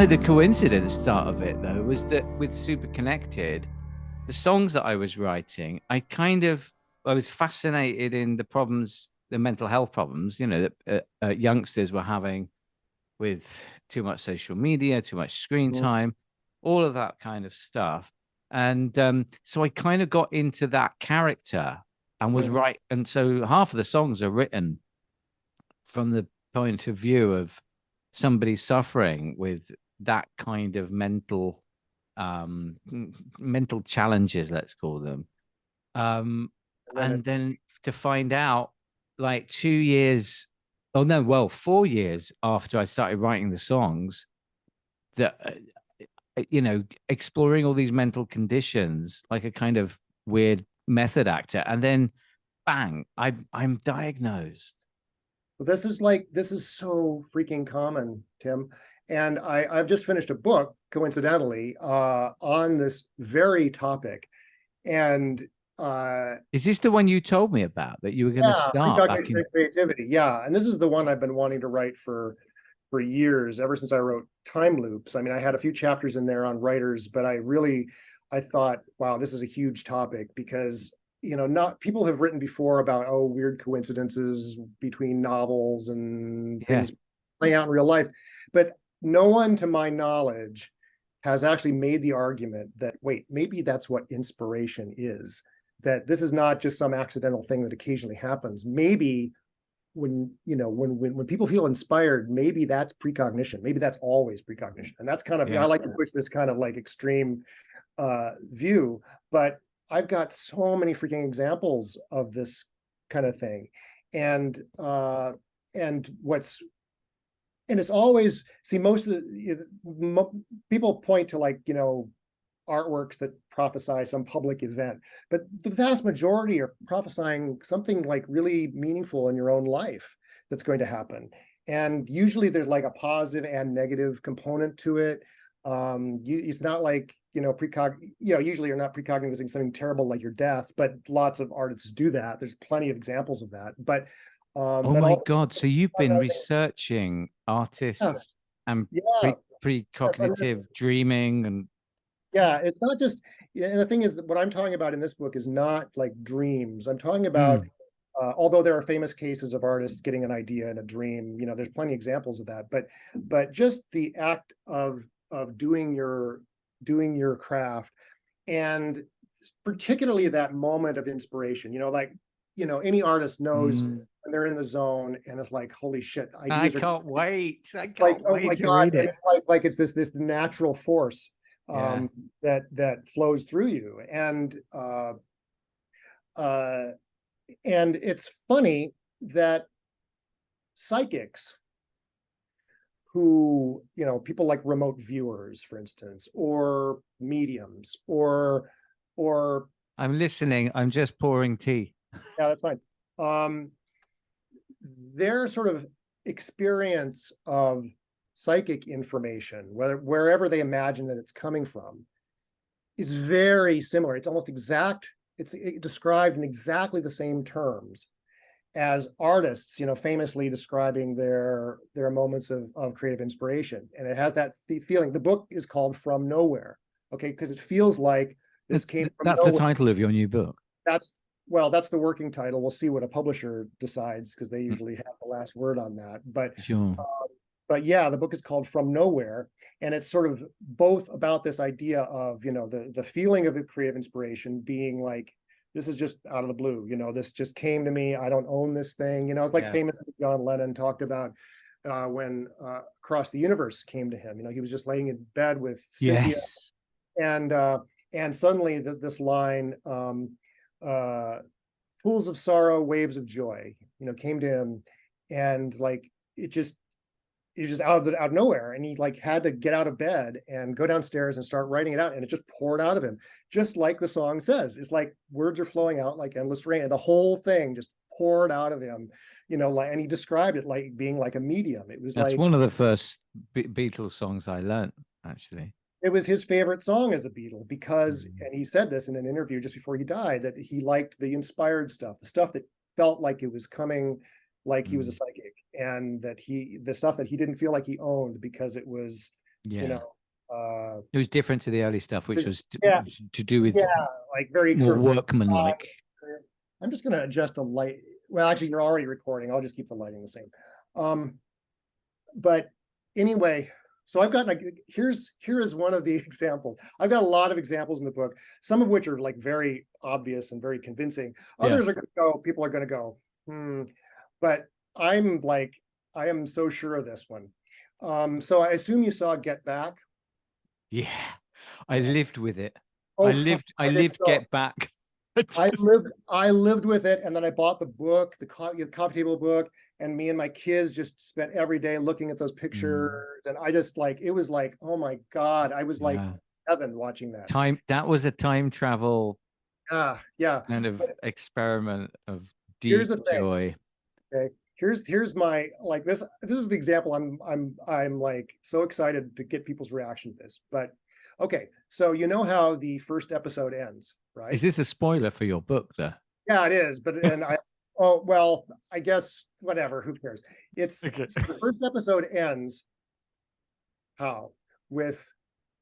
No, the coincidence start of it though was that with Super Connected, the songs that I was writing, I was fascinated in the problems, the mental health problems, that youngsters were having with too much social media, too much screen Mhm. time, all of that kind of stuff. And so I kind of got into that character and was Mhm. right. And so half of the songs are written from the point of view of somebody suffering with that kind of mental challenges, let's call them. Um, And then and it, then to find out like 2 years, oh no, well, 4 years after I started writing the songs, that exploring all these mental conditions like a kind of weird method actor, and then bang, I'm diagnosed. this is so freaking common, Tim. And I've just finished a book, coincidentally, on this very topic. And Is this the one you told me about that you were going to yeah, start back precognition in? and creativity. Yeah, and this is the one I've been wanting to write for years, ever since I wrote Time Loops. I mean, I had a few chapters in there on writers, but I thought, wow, this is a huge topic because not people have written before about weird coincidences between novels and Yeah, things playing out in real life, but no one, to my knowledge, has actually made the argument that wait, maybe that's what inspiration is. That this is not just some accidental thing that occasionally happens. Maybe when people feel inspired, maybe that's precognition, maybe that's always precognition. And that's kind of, I yeah. like to push this kind of like extreme view, but I've got so many freaking examples of this kind of thing. And uh and what's and it's always, see, most of people point to, like, artworks that prophesy some public event, but the vast majority are prophesying something like really meaningful in your own life that's going to happen. And usually there's like a positive and negative component to it. It's not like, usually you're not precognizing something terrible like your death, but lots of artists do that. There's plenty of examples of that. Oh But my also, God. So you've been researching yeah, artists and yeah, yes, I mean, precognitive dreaming and yeah, it's not just, yeah, and the thing is, what I'm talking about in this book is not like dreams. I'm talking about, mm, although there are famous cases of artists getting an idea in a dream, there's plenty of examples of that. But just the act of doing your craft, and particularly that moment of inspiration. Like, any artist knows mm. when they're in the zone, and it's like, holy shit, I ideas are can't wait. I like, can't oh wait my to god, read and it. it's like it's this natural force Yeah. that flows through you. Uh and it's funny that psychics, who, people like remote viewers, for instance, or mediums, or I'm listening. I'm just pouring tea. yeah, that's fine. um their sort of experience of psychic information, wherever they imagine that it's coming from, is very similar. It's almost exact. It's described in exactly the same terms as artists, famously describing their moments of creative inspiration. And it has that feeling. The book is called From Nowhere, okay, because it feels like this came from That's the nowhere. title of your new book. That's well, that's the working title. We'll see what a publisher decides, because they Mm, usually have the last word on that. But sure. yeah, the book is called From Nowhere, and it's sort of both about this idea of, the feeling of a creative inspiration being like, this is just out of the blue, this just came to me. I don't own this thing. It's like Yeah. famously John Lennon talked about when Across the Universe came to him. He was just laying in bed with Cynthia, Yes. and suddenly this line, uh, "Pools of sorrow, waves of joy," came to him, and like it just he was just out of nowhere, and he like had to get out of bed and go downstairs and start writing it out, and it just poured out of him, just like the song says. It's like words are flowing out like endless rain, and the whole thing just poured out of him. Like, and he described it like being like a medium. It was That's like one of the first Beatles songs I learnt, actually. it was his favorite song as a Beatle, because, Mm, and he said this in an interview just before he died, that he liked the inspired stuff, the stuff that felt like it was coming, like he was a mm. psychic, and that the stuff that he didn't feel like he owned, because it was you Yeah. know, It was different to the early stuff, which was yeah, to do with yeah, like very more sort of, workmanlike. I'm just going to adjust the light. Well, actually, you're already recording. I'll just keep the lighting the same. But anyway, so I've got like, here is one of the examples. I've got a lot of examples in the book, some of which are like very obvious and very convincing. Yeah. Others are going to go, people are going to go, but I'm like, I am so sure of this one. So I assume you saw Get Back. Yeah. I lived with it. Oh, I I did lived so. Get Back. I lived with it, and then I bought the book, the coffee table book, and me and my kids just spent every day looking at those pictures, and I just like, it was like, oh my God, I was like Yeah. heaven watching that. That was a time travel Yeah. kind of But experiment of here's deep the thing. joy. Okay. Here's my, like, this is the example I'm like so excited to get people's reaction to this. But okay, so you know how the first episode ends, Is right? this a spoiler for your book, though? Yeah, it is. But and I oh well, I guess whatever, who cares? It's Okay. so the first episode ends how? With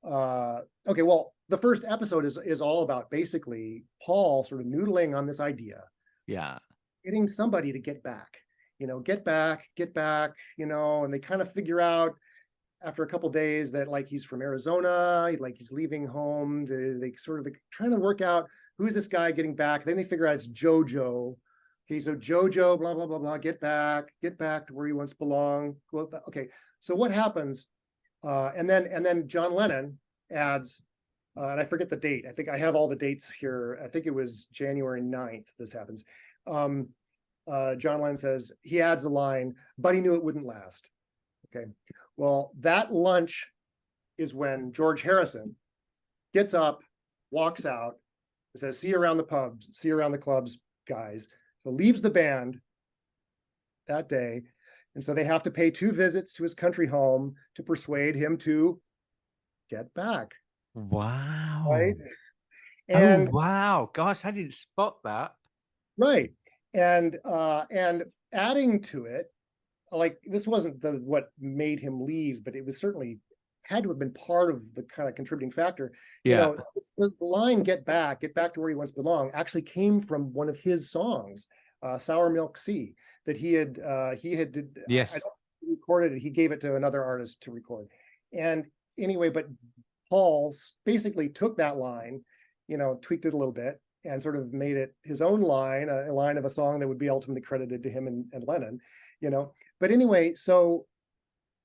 okay, well, the first episode is all about basically Paul sort of noodling on this idea, Yeah. getting somebody to get back, get back, and they kind of figure out after a couple days that like he's from Arizona, like he's leaving home. They sort of trying to work out who's this guy getting back. Then they figure out it's Jojo. Okay, so Jojo, blah blah blah blah, get back to where he once belonged. Well, okay, so what happens? And then John Lennon adds, and I forget the date. I think I have all the dates here. I think it was January 9th. This happens. John Lennon says he adds a line, but he knew it wouldn't last. Okay. Well, that lunch is when George Harrison gets up, walks out, and says, see you around the pubs, see you around the clubs, guys. So leaves the band that day. And so they have to pay 2 visits to his country home to persuade him to get back. Wow. Right. Oh, And wow. Gosh, I didn't spot that. right. And adding to it, like this wasn't what made him leave, but it was certainly had to have been part of the kind of contributing factor. Yeah. The line get back to where he once belonged actually came from one of his songs, Sour Milk Sea, that he had Yes. I don't recorded it. He gave it to another artist to record. And anyway, but Paul basically took that line, tweaked it a little bit and sort of made it his own line, a line of a song that would be ultimately credited to him and Lennon, But anyway, so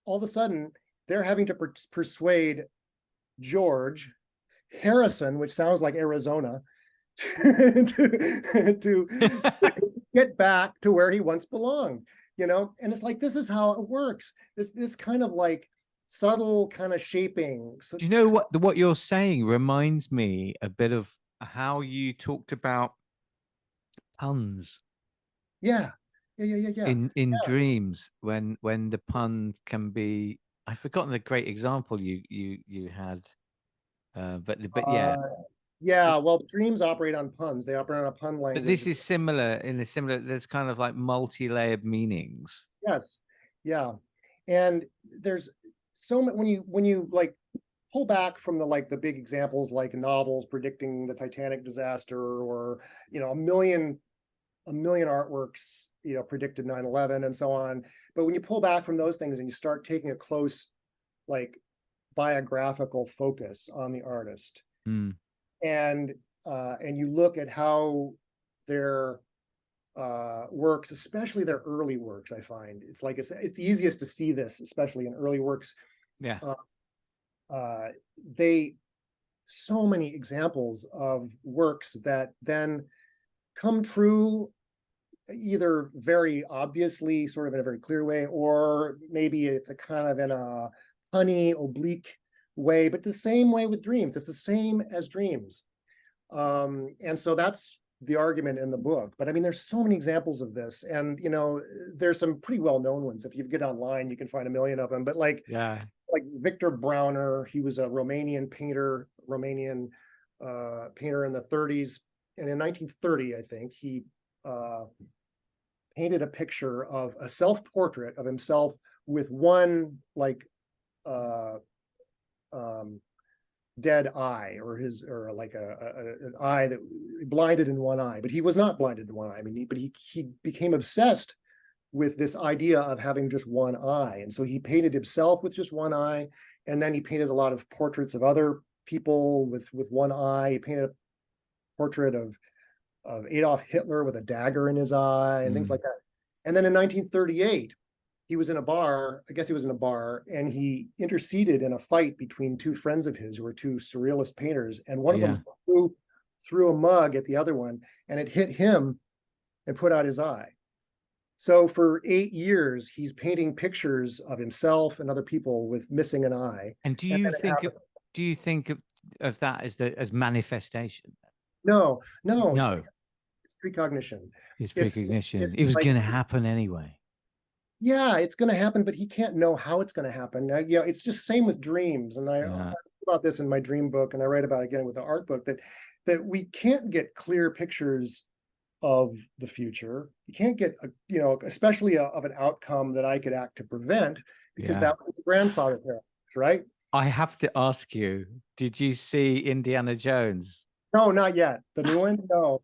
all of a sudden they're having to persuade George Harrison, which sounds like Arizona, to get back to where he once belonged, And it's like, this is how it works. This kind of like subtle kind of shaping. So, Do you know what you're saying reminds me a bit of how you talked about puns yeah. in dreams when the pun can be. I've forgotten the great example you had, but yeah. Yeah, well, dreams operate on puns. They operate on a pun But language. this is similar in a similar. There's kind of like multi-layered meanings. Yes, yeah, and there's so many when you like pull back from the big examples like novels predicting the Titanic disaster, or a million artworks predicted 9/11 and so on. But when you pull back from those things and you start taking a close like biographical focus on the artist, Mm. and you look at how their works, especially their early works, I find it's easiest to see this, especially in early works. Yeah. They so many examples of works that then come true either very obviously, sort of in a very clear way, or maybe it's a kind of in a punny, oblique way, but the same way with dreams. It's the same as dreams. And so that's the argument in the book. But I mean, there's so many examples of this, and there's some pretty well-known ones. If you get online, you can find a million of them. But like Victor Brauner, he was a Romanian painter in the 30s, and in 1930, I think he painted a picture of a self-portrait of himself with one dead eye, or like an eye that blinded in one eye, but he was not blinded in one eye. I mean, he became obsessed with this idea of having just one eye. And so he painted himself with just one eye. And then he painted a lot of portraits of other people with one eye. He painted a portrait of Adolf Hitler with a dagger in his eye and things like that. And then in 1938, he was in a bar, I guess he was in a bar, and he interceded in a fight between two friends of his who were two surrealist painters. And one of them threw a mug at the other one, and it hit him and put out his eye. So for 8 years, he's painting pictures of himself and other people with missing an eye. And do you think of that as manifestation? No. It's precognition. It's precognition. It was going to happen anyway. Yeah, it's going to happen, but he can't know how it's going to happen. It's just same with dreams. And I write about this in my dream book, and I write about it again with the art book, that we can't get clear pictures of the future. You can't get, especially of an outcome that I could act to prevent, because that was the grandfather paradox, right? I have to ask you, did you see Indiana Jones? No, not yet. The new one? No.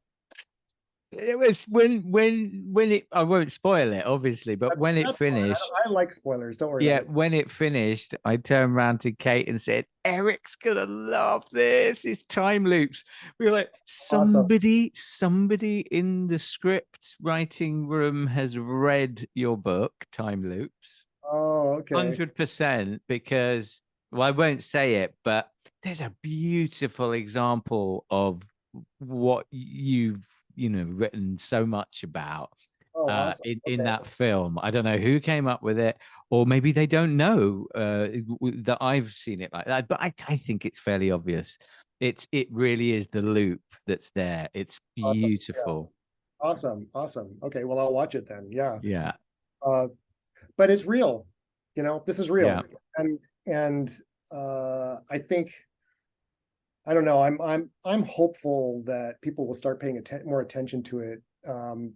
It was when it, I won't spoil it, obviously, but when it finished, I like spoilers, don't worry. Yeah, when it finished, I turned around to Kate and said, Eric's gonna love this. It's time loops. We were like, somebody in the script writing room has read your book, Time Loops. Oh, okay. 100%, because, well, I won't say it, but there's a beautiful example of what you've written so much about awesome. in that film. I don't know who came up with it, or maybe they don't know that I've seen it like that, but I think it's fairly obvious. It really is the loop that's there. It's beautiful. Awesome. Okay, well, I'll watch it then. Yeah. But it's real. This is real. And I think, I don't know. I'm hopeful that people will start paying more attention to it.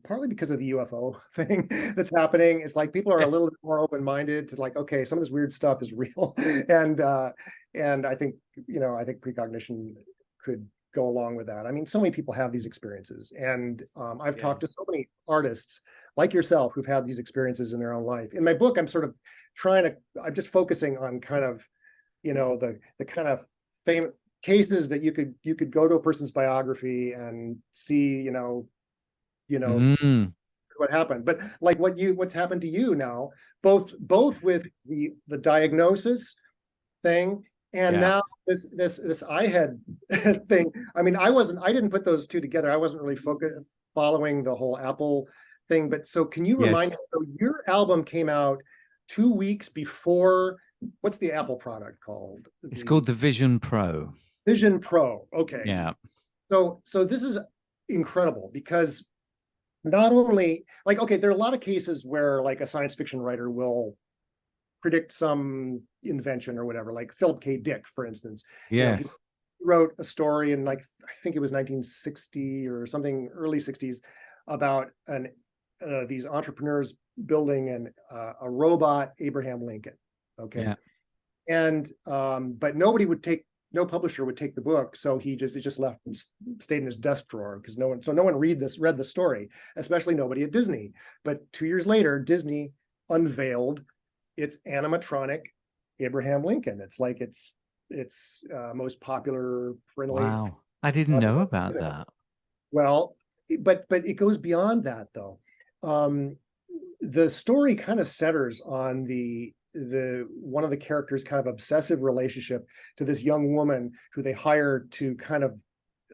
Partly because of the UFO thing that's happening. It's like people are a little bit more open-minded to like, okay, some of this weird stuff is real, and I think precognition could go along with that. I mean, so many people have these experiences, and I've talked to so many artists like yourself who've had these experiences in their own life. In my book, I'm just focusing on kind of, the kind of famous cases that you could go to a person's biography and see, what happened. But like what's happened to you now, both with the diagnosis thing and now this iHead thing. I mean, I didn't put those two together. I wasn't really following the whole Apple thing. But so can you remind me, so your album came out 2 weeks before, what's the Apple product called? It's called the Vision Pro. Vision Pro. Okay. Yeah. So this is incredible, because not only, like, okay, there are a lot of cases where like a science fiction writer will predict some invention or whatever, like Philip K. Dick, for instance. Yeah. He wrote a story in, like, I think it was 1960 or something, early 60s, about these entrepreneurs building a robot Abraham Lincoln. Okay. Yeah. And but no publisher would take the book, so it just left and stayed in his desk drawer, because no one read the story, especially nobody at Disney. But 2 years later, Disney unveiled its animatronic Abraham Lincoln. It's like its most popular friendly. Wow, I didn't know about that. Well, but it goes beyond that, though. The story kind of centers on one of the characters' kind of obsessive relationship to this young woman who they hire to kind of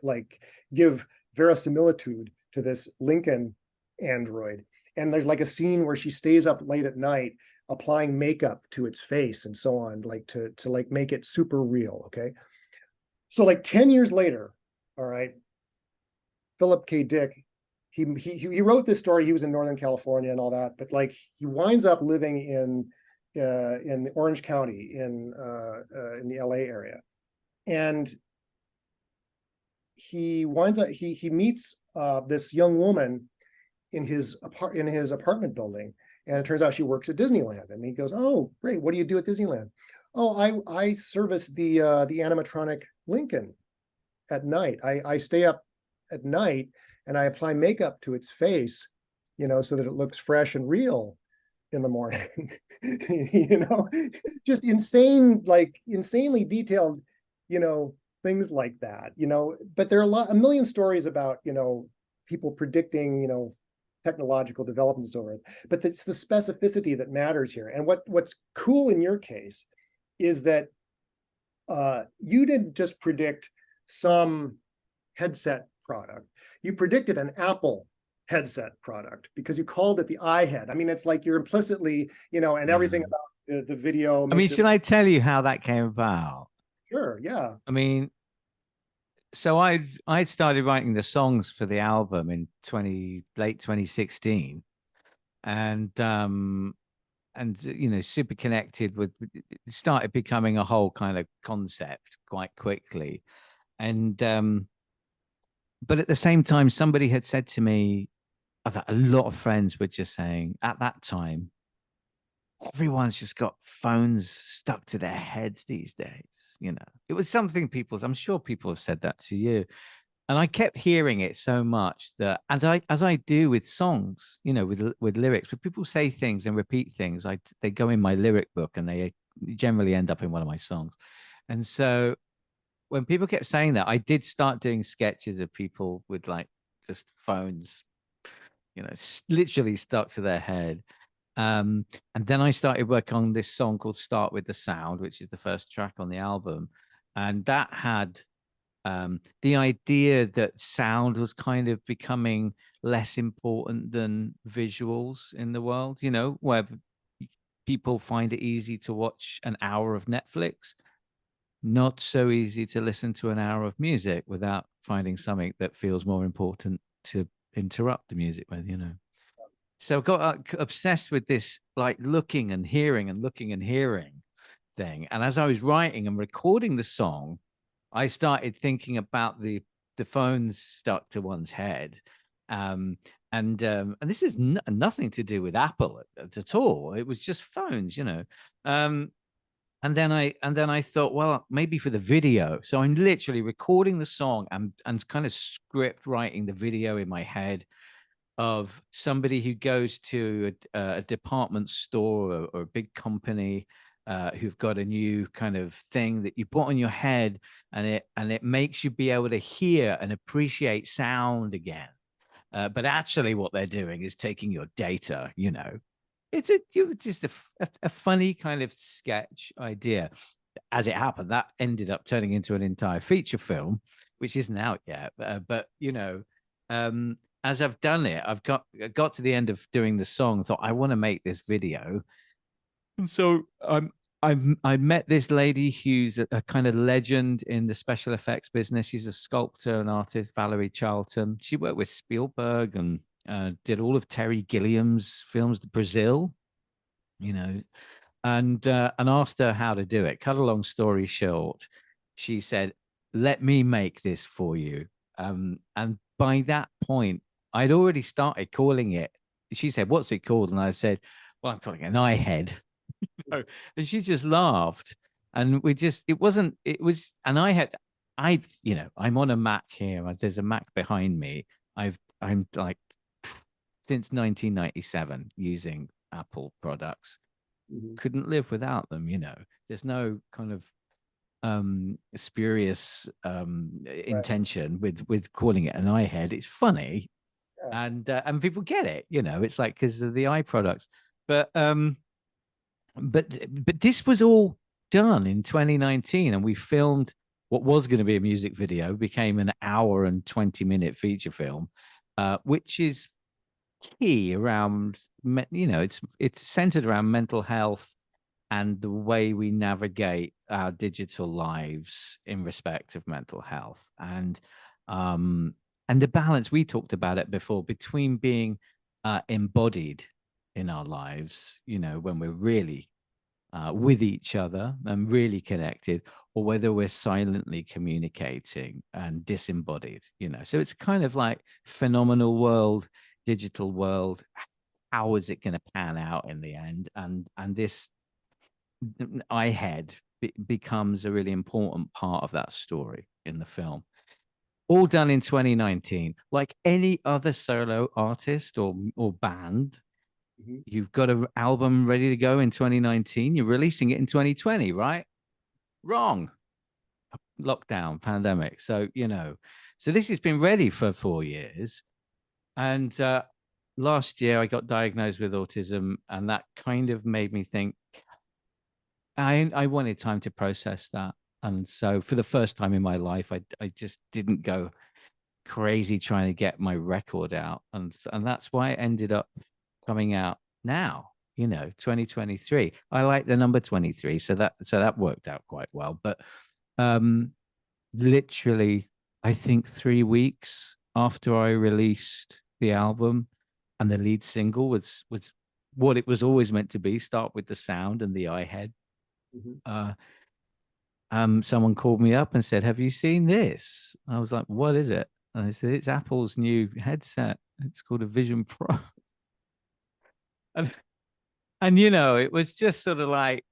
like give verisimilitude to this Lincoln android. And there's like a scene where she stays up late at night applying makeup to its face and so on, like to like make it super real. Okay. So like 10 years later, all right, Philip K. Dick, he wrote this story. He was in Northern California and all that, but like he winds up living in Orange County in the LA area, and he meets this young woman in his apartment building, and it turns out she works at Disneyland. And he goes, "Oh, great! What do you do at Disneyland?" Oh, I service the animatronic Lincoln at night. I stay up at night and I apply makeup to its face, so that it looks fresh and real in the morning. Just insanely detailed, things like that. But there are a million stories about, people predicting, technological developments over it. But it's the specificity that matters here. And what's cool in your case is that you didn't just predict some headset product. You predicted an Apple headset product because you called it the iHead. I mean, it's like you're implicitly, and everything about the video I mean, makes it. should I tell you how that came about? Sure, yeah. I mean, so I'd started writing the songs for the album in late 2016, and super connected with it started becoming a whole kind of concept quite quickly. And but at the same time, somebody had said to me that a lot of friends were just saying at that time, everyone's just got phones stuck to their heads these days. It was something I'm sure people have said that to you. And I kept hearing it so much that as I do with songs, with lyrics, when people say things and repeat things, they go in my lyric book and they generally end up in one of my songs. And so when people kept saying that, I did start doing sketches of people with like just phones, literally stuck to their head. And then I started working on this song called Start With the Sound, which is the first track on the album. And that had the idea that sound was kind of becoming less important than visuals in the world, where people find it easy to watch an hour of Netflix, not so easy to listen to an hour of music without finding something that feels more important to interrupt the music with. So I got obsessed with this, like looking and hearing and looking and hearing thing. And as I was writing and recording the song, I started thinking about the phones stuck to one's head. And this is nothing to do with Apple at all. It was just phones. And then I thought, well, maybe for the video. So I'm literally recording the song and kind of script writing the video in my head of somebody who goes to a department store or a big company who've got a new kind of thing that you put on your head, and it makes you be able to hear and appreciate sound again. But actually, what they're doing is taking your data. Just a funny kind of sketch idea. As it happened, that ended up turning into an entire feature film, which isn't out yet. But as I've done it, I got to the end of doing the song, so I want to make this video. And so I met this lady who's a kind of legend in the special effects business. She's a sculptor and artist, Val Charlton. She worked with Spielberg and did all of Terry Gilliam's films, Brazil, you know, and asked her how to do it. Cut a long story short, she said, "Let me make this for you." And by that point, I'd already started calling it. She said, "What's it called?" And I said, "Well, I'm calling it an iHead." And she just laughed. And it was, and I'm on a Mac here. There's a Mac behind me. I'm like since 1997 using Apple products. Mhm. Couldn't live without them. There's no kind of spurious Right. intention with calling it an iHead. It's funny, Yeah. and people get it. It's like because of the eye products. But this was all done in 2019, and we filmed what was going to be a music video, became an hour and 20-minute feature film, which is key around, it's centered around mental health and the way we navigate our digital lives in respect of mental health, and the balance we talked about it before between being embodied in our lives, when we're really with each other and really connected, or whether we're silently communicating and disembodied. So it's kind of like phenomenal world, digital world. How is it going to pan out in the end? And this iHead becomes a really important part of that story in the film. All done in 2019. Like any other solo artist or band, Mhm. you've got an album ready to go in 2019. You're releasing it in 2020, right? Wrong. Lockdown, pandemic. So, so this has been ready for 4 years. And last year I got diagnosed with autism, and that kind of made me think I wanted time to process that. And so for the first time in my life, I just didn't go crazy trying to get my record out. And that's why it ended up coming out now, 2023. I like the number 23, so that worked out quite well. But um literally, I think 3 weeks after I released the album, and the lead single was what it was always meant to be, start with the sound and the iHead. Mhm. uh Someone called me up and said, "Have you seen this?" I was like, "What is it?" And I said, "It's Apple's new headset. It's called a Vision Pro." and, and it was just sort of like,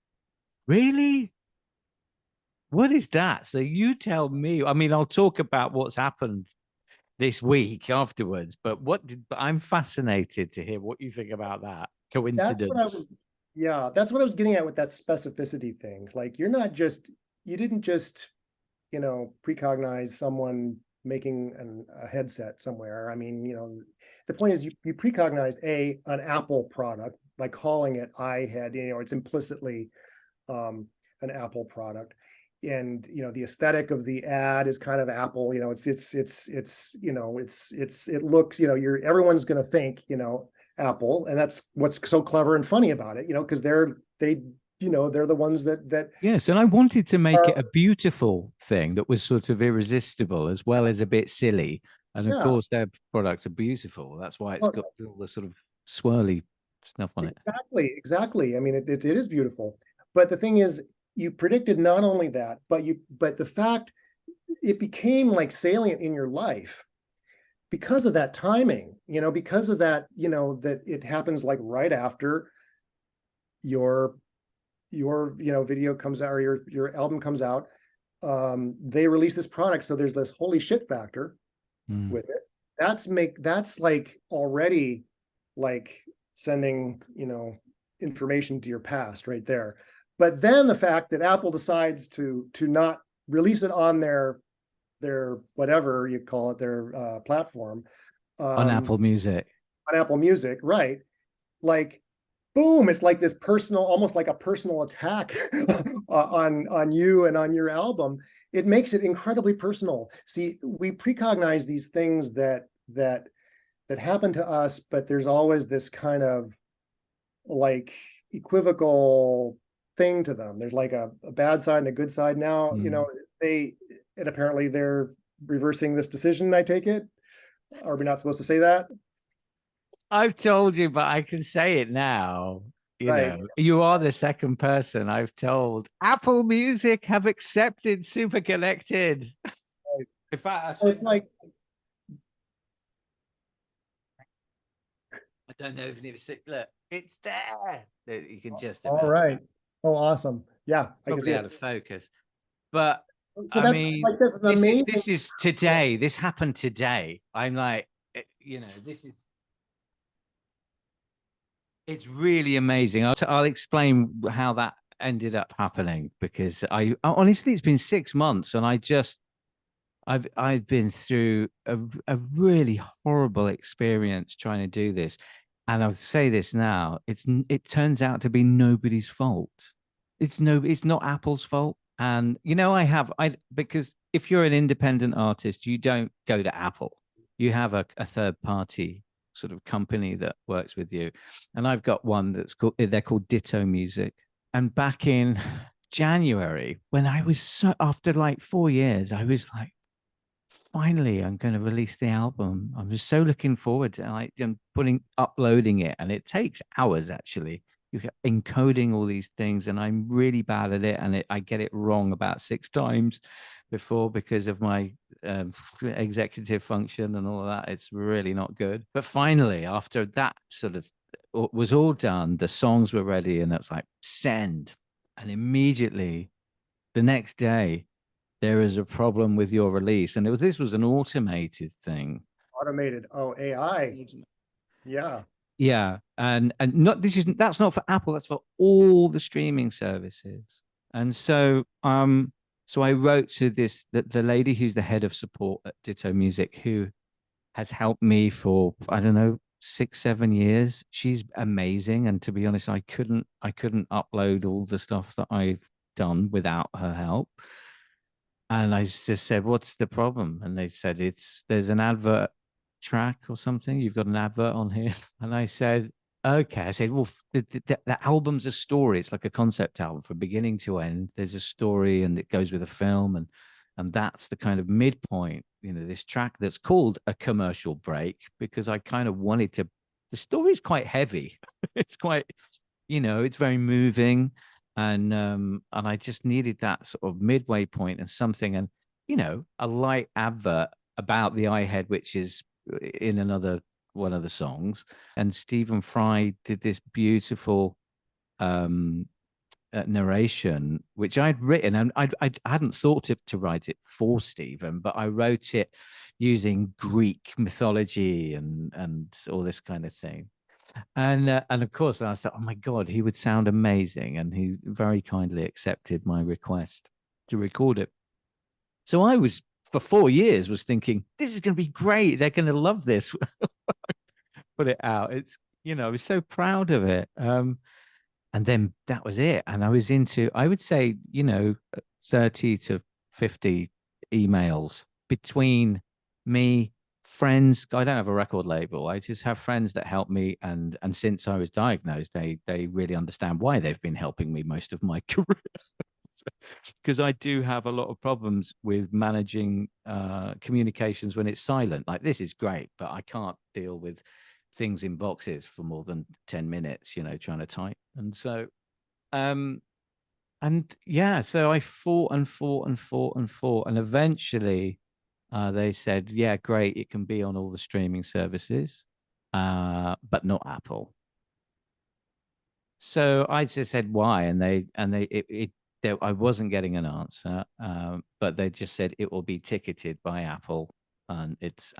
really, what is that? So you tell me. I mean, I'll talk about what's happened this week afterwards. But I'm fascinated to hear what you think about that That's what I coincidence. was, yeah, that's what I was getting at with that specificity thing. Like you didn't just, precognize someone making a headset somewhere. I mean, the point is you precognized an Apple product by calling it iHead, it's implicitly an Apple product. And the aesthetic of the ad is kind of Apple. It looks, everyone's going to think, Apple, and that's what's so clever and funny about it. Because they're the ones that Yes, and I wanted to make it are, a beautiful thing that was sort of irresistible as well as a bit silly. And of yeah. course, their products are beautiful. That's why it's Oh, got all the sort of swirly stuff on it. exactly. I mean, it is beautiful. But the thing is, you predicted not only that, but the fact it became like salient in your life because of that timing, because of that, that it happens like right after your video comes out, or your album comes out. They release this product, so there's this holy shit factor Mm. with it. That's like already like sending, information to your past right there. But then the fact that Apple decides to not release it on their whatever you call it, their platform, On um, Apple Music. on Apple Music, right? Like, boom! It's like this personal, almost like a personal attack on you and on your album. It makes it incredibly personal. See, we precognize these things that happen to us, but there's always this kind of like equivocal thing to them. There's like a bad side and a good side. Now, Mm. and apparently they're reversing this decision, I take it. Are we not supposed to say that? I've told you, but I can say it now. Right. You are the second person I've told. Apple Music have accepted Super Connected. Right. In fact, So it's like, I don't know if you see. Look, it's there. You can just all about. right. Oh, awesome. Yeah, I can see Probably out it. of focus. But So I that's mean, like, this is this is amazing. this is today. This happened today. I'm like, this is it's really amazing. I'll explain how that ended up happening because honestly, it's been 6 months, and I've been through a really horrible experience trying to do this, and I'll say this now: it turns out to be nobody's fault. It's not Apple's fault. And I because if you're an independent artist, you don't go to Apple. You have a third party sort of company that works with you. And I've got one they're called Ditto Music. And back in January, when I was after like 4 years, I was like, finally, I'm going to release the album. I'm just so looking forward to I'm uploading it, and it takes hours actually. You get encoding all these things, and I'm really bad at it, and I get it wrong about 6 times before because of my executive function and all of that. It's really not good. But finally, after that sort of was all done, the songs were ready, and it was like send. And immediately the next day, there is a problem with your release. And this was an automated thing. Automated. Oh, AI. Yeah. Yeah. And not that's not for Apple, that's for all the streaming services. And so I wrote to the lady who's the head of support at Ditto Music, who has helped me for, I don't know, 6, 7 years. She's amazing. And to be honest, I couldn't upload all the stuff that I've done without her help. And I just said, "What's the problem?" And they said, there's an advert track or something. You've got an advert on here." And I said, "Okay." I said, "Well, the album's a story. It's like a concept album from beginning to end. There's a story, and it goes with a film, and that's the kind of midpoint. This track that's called a commercial break because I kind of wanted to. The story's quite heavy. It's quite, it's very moving, and I just needed that sort of midway point and something, and a light advert about the iHead, which is in another one of the songs. And Stephen Fry did this beautiful um narration, which I'd written, and I hadn't thought to write it for Stephen, but I wrote it using Greek mythology and all this kind of thing. And of course, I thought, oh my God, he would sound amazing. And he very kindly accepted my request to record it. So I was, for 4 years, was thinking, this is going to be great. They're going to love this. Put it out. I was so proud of it. And then that was it. And I was into, I would say, 30 to 50 emails between me, friends. I don't have a record label. I just have friends that help me. And since I was diagnosed, they really understand why they've been helping me most of my career. Because I do have a lot of problems with managing communications when it's silent. Like, this is great, but I can't deal with things in boxes for more than 10 minutes, trying to type. And so, and yeah, so I fought and fought and fought and fought. And eventually they said, yeah, great, it can be on all the streaming services, but not Apple. So I just said why, and I wasn't getting an answer, but they just said it will be ticketed by Apple, and it's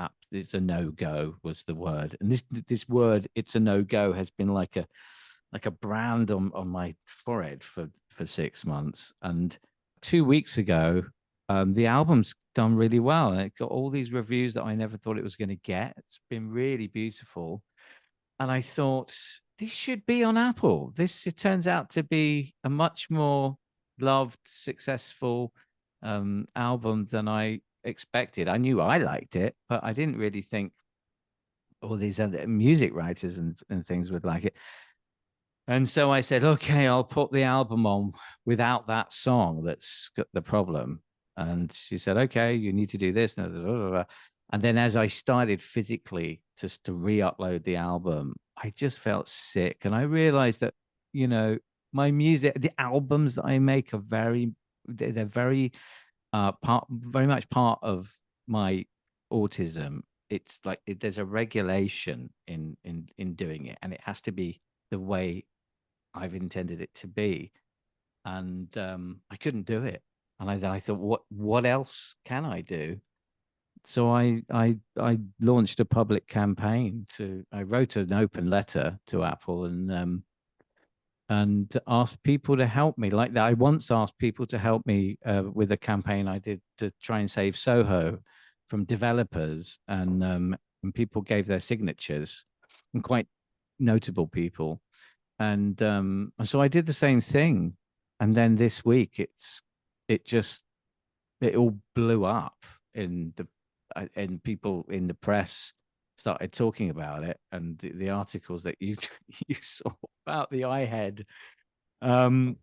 a no go was the word, and this word, it's a no go, has been like a brand on my forehead for 6 months. And 2 weeks ago, the album's done really well, and it got all these reviews that I never thought it was going to get. It's been really beautiful. And I thought, this should be on Apple. It turns out to be a much more loved, successful album than I expected. I knew I liked it, but I didn't really think all these other music writers and things would like it. And so I said, okay, I'll put the album on without that song that's got the problem. And she said, okay, you need to do this. And then as I started physically to re-upload the album, I just felt sick. And I realized that, my music, the albums that I make are they're very very much part of my autism. It's like there's a regulation in doing it, and it has to be the way I've intended it to be. And I couldn't do it. And I thought, what else can I do? So I launched a public campaign I wrote an open letter to Apple and asked people to help me. Like that, I once asked people to help me with a campaign I did to try and save Soho from developers, and people gave their signatures, and quite notable people. And so I did the same thing. And then this week, it just it all blew up and people in the press started talking about it, and the articles that you you saw about the iHead. Um,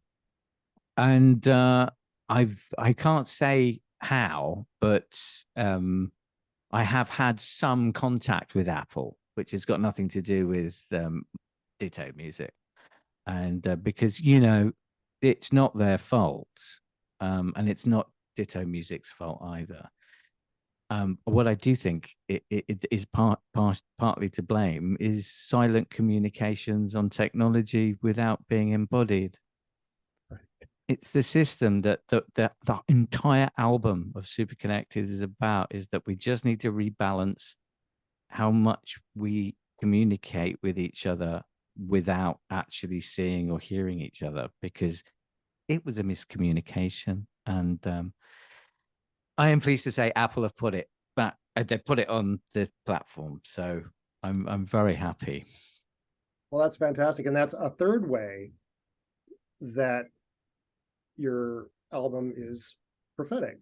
and I can't say how, but I have had some contact with Apple, which has got nothing to do with Ditto Music. And because it's not their fault, and it's not Ditto Music's fault either. What I do think it is partly to blame is silent communications on technology without being embodied. it's the system that the entire album of Super Connected is about, is that we just need to rebalance how much we communicate with each other without actually seeing or hearing each other, because it was a miscommunication. And I am pleased to say Apple have put it back. They put it on the platform, so I'm very happy. Well, that's fantastic. And that's a third way that your album is prophetic,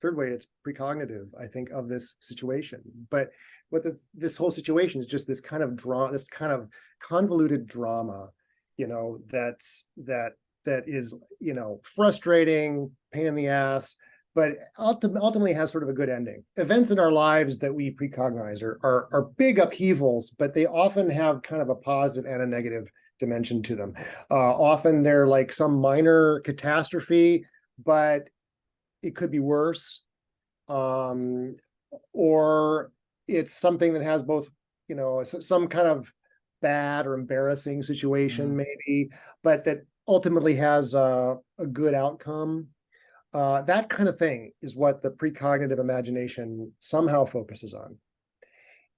third way it's precognitive, I think, of this situation. But what this whole situation is just this kind of drama, this kind of convoluted drama, that is, frustrating, pain in the ass, but ultimately has sort of a good ending. Events in our lives that we precognize are big upheavals, but they often have kind of a positive and a negative dimension to them. Often they're like some minor catastrophe, but it could be worse. Or it's something that has both, some kind of bad or embarrassing situation, maybe, but that ultimately has a good outcome. That kind of thing is what the precognitive imagination somehow focuses on.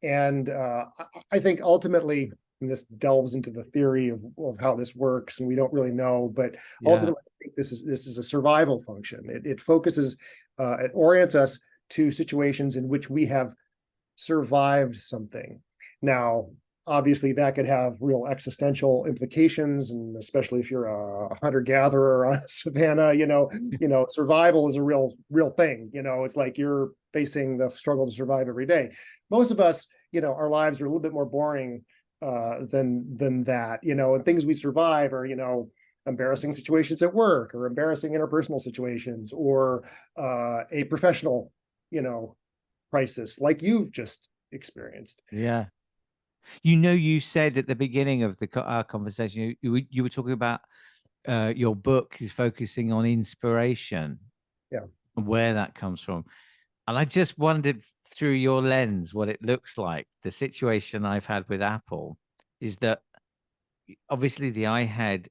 And I think ultimately, and this delves into the theory of how this works, and we don't really know, but ultimately, I think this is a survival function. It focuses, it orients us to situations in which we have survived something. Now, obviously, that could have real existential implications, and especially if you're a hunter-gatherer on a savanna, survival is a real thing. It's like you're facing the struggle to survive every day. Most of us, our lives are a little bit more boring than that, and things we survive are, embarrassing situations at work, or embarrassing interpersonal situations, or a professional, crisis like you've just experienced. Yeah. You said at the beginning of our conversation, you were talking about your book is focusing on inspiration, and where that comes from. And I just wondered, through your lens, what it looks like. The situation I've had with Apple is that obviously the iHead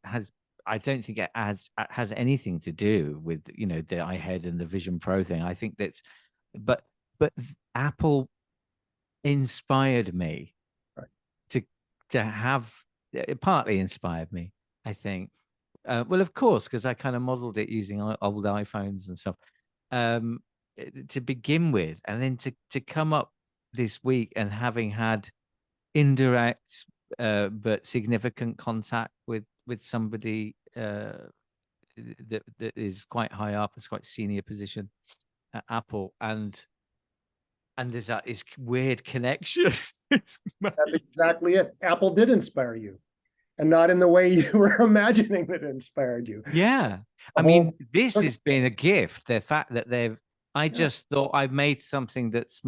I don't think it has anything to do with, the iHead and the Vision Pro thing. I think but Apple inspired me to have, it partly inspired me, I think. Well, of course, because I kind of modeled it using old iPhones and stuff, to begin with, and then to come up this week and having had indirect but significant contact with somebody that is quite high up, it's quite senior position at Apple, and there's this weird connection. That's exactly it. Apple did inspire you, and not in the way you were imagining that it inspired you. Yeah. I mean, this has been a gift. The fact that I just thought I've made something that's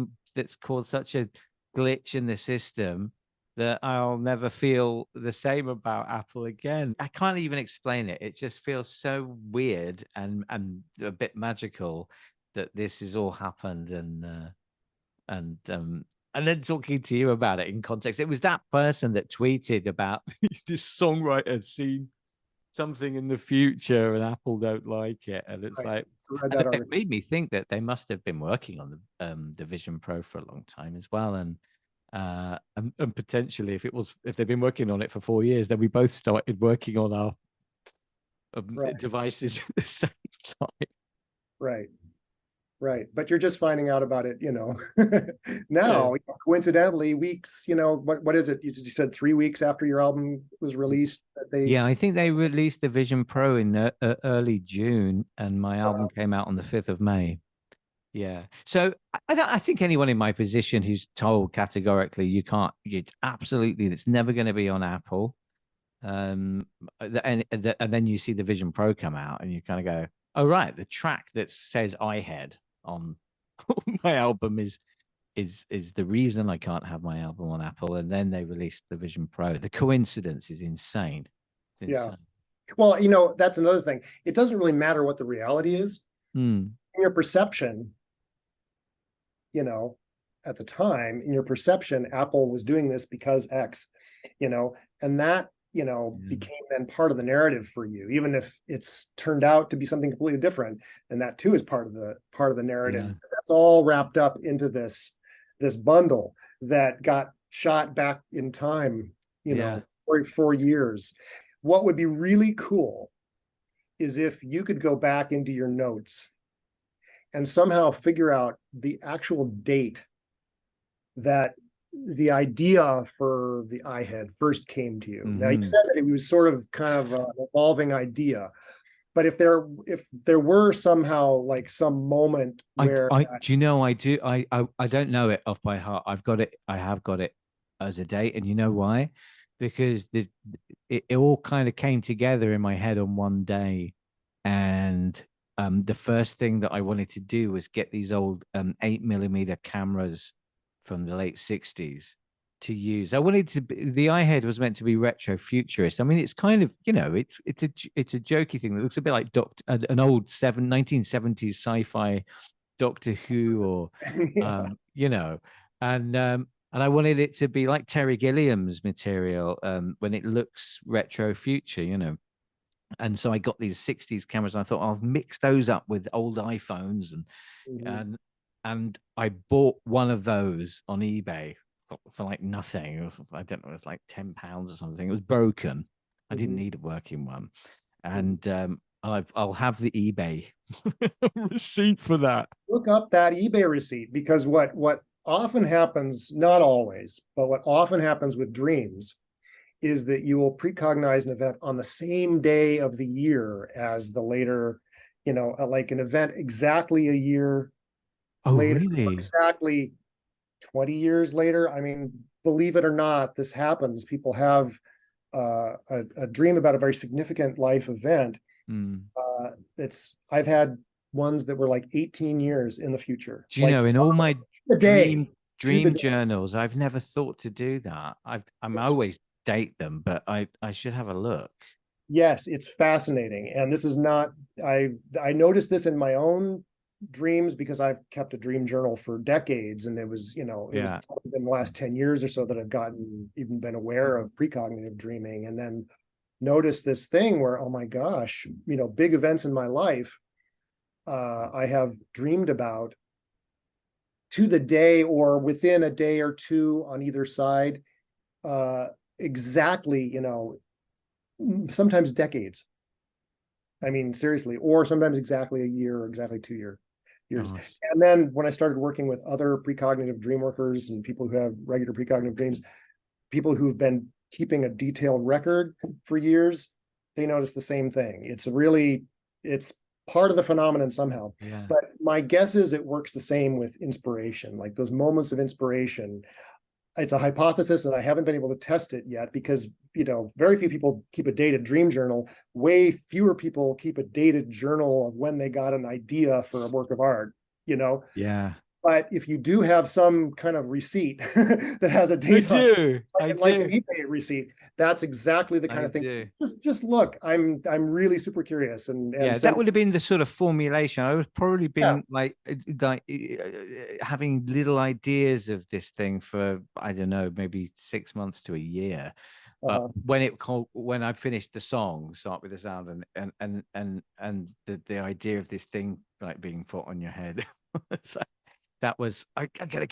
caused such a glitch in the system that I'll never feel the same about Apple again. I can't even explain it. It just feels so weird and a bit magical that this has all happened, and then talking to you about it in context. It was that person that tweeted about this songwriter had seen something in the future and Apple don't like it, and it's like, it made me think that they must have been working on the Vision Pro for a long time as well, and potentially if they've been working on it for 4 years, then we both started working on our devices at the same time. Right. But you're just finding out about it, now, coincidentally, weeks, what is it? You said 3 weeks after your album was released that I think they released the Vision Pro in early June, and my album came out on the 5th of May. Yeah. So I think anyone in my position who's told categorically it's never going to be on Apple. And then you see the Vision Pro come out and you kind of go, oh, right, the track that says iHead on my album is the reason I can't have my album on Apple. And then they released the Vision Pro. The coincidence is insane. It's insane. Well, that's another thing. It doesn't really matter what the reality is. In your perception, at the time, in your perception, Apple was doing this because X, and that became then part of the narrative for you, even if it's turned out to be something completely different. And that too is part of the narrative. Yeah. That's all wrapped up into this bundle that got shot back in time, Yeah. 4 years. What would be really cool is if you could go back into your notes and somehow figure out the actual date that the idea for the iHead first came to you. Now, you said that it was sort of kind of an evolving idea, but if there were somehow like some moment where do you know, I don't know it off by heart. I have got it as a date, and you know why? Because it all kind of came together in my head on one day, and the first thing that I wanted to do was get these old 8mm cameras from the late 60s to use. I wanted to be, the iHead was meant to be retro futurist. I mean, it's kind of, it's a jokey thing that looks a bit like an old 1970s sci-fi Doctor Who, or yeah. and I wanted it to be like Terry Gilliam's material, when it looks retro future. And so I got these 60s cameras, and I thought I'll mix those up with old iPhones, and I bought one of those on eBay for like nothing. I don't know, it was like £10 or something. It was broken. I didn't need a working one. And I'll have the eBay receipt for that. Look up that eBay receipt, because what often happens, not always, but what often happens with dreams is that you will precognize an event on the same day of the year as the later, like an event exactly a year later, Really? exactly 20 years later. I mean, believe it or not, this happens. People have a dream about a very significant life event. I've had ones that were like 18 years in the future. Do you know, in all my the day dream journals, I've never thought to do that. I'm always date them, but I should have a look. Yes, it's fascinating. And this is not, I noticed this in my own dreams because I've kept a dream journal for decades, and it was in the last 10 years or so that I've even been aware of precognitive dreaming, and then noticed this thing where, oh my gosh, big events in my life, I have dreamed about to the day or within a day or two on either side, exactly, sometimes decades. I mean, seriously, or sometimes exactly a year or exactly 2 years. And then when I started working with other precognitive dream workers and people who have regular precognitive dreams, people who've been keeping a detailed record for years, they notice the same thing. It's part of the phenomenon somehow. Yeah. But my guess is it works the same with inspiration, like those moments of inspiration. It's a hypothesis, and I haven't been able to test it yet because, very few people keep a dated dream journal. Way fewer people keep a dated journal of when they got an idea for a work of art, Yeah. But if you do have some kind of receipt that has a date on it, like an eBay receipt, that's exactly the kind of thing. Just look, I'm really super curious, and that would have been the sort of formulation. I would probably been like having little ideas of this thing for, I don't know, maybe 6 months to a year. When I finished the song, Start With the Sound, and the idea of this thing like being put on your head. So that was, I'm gonna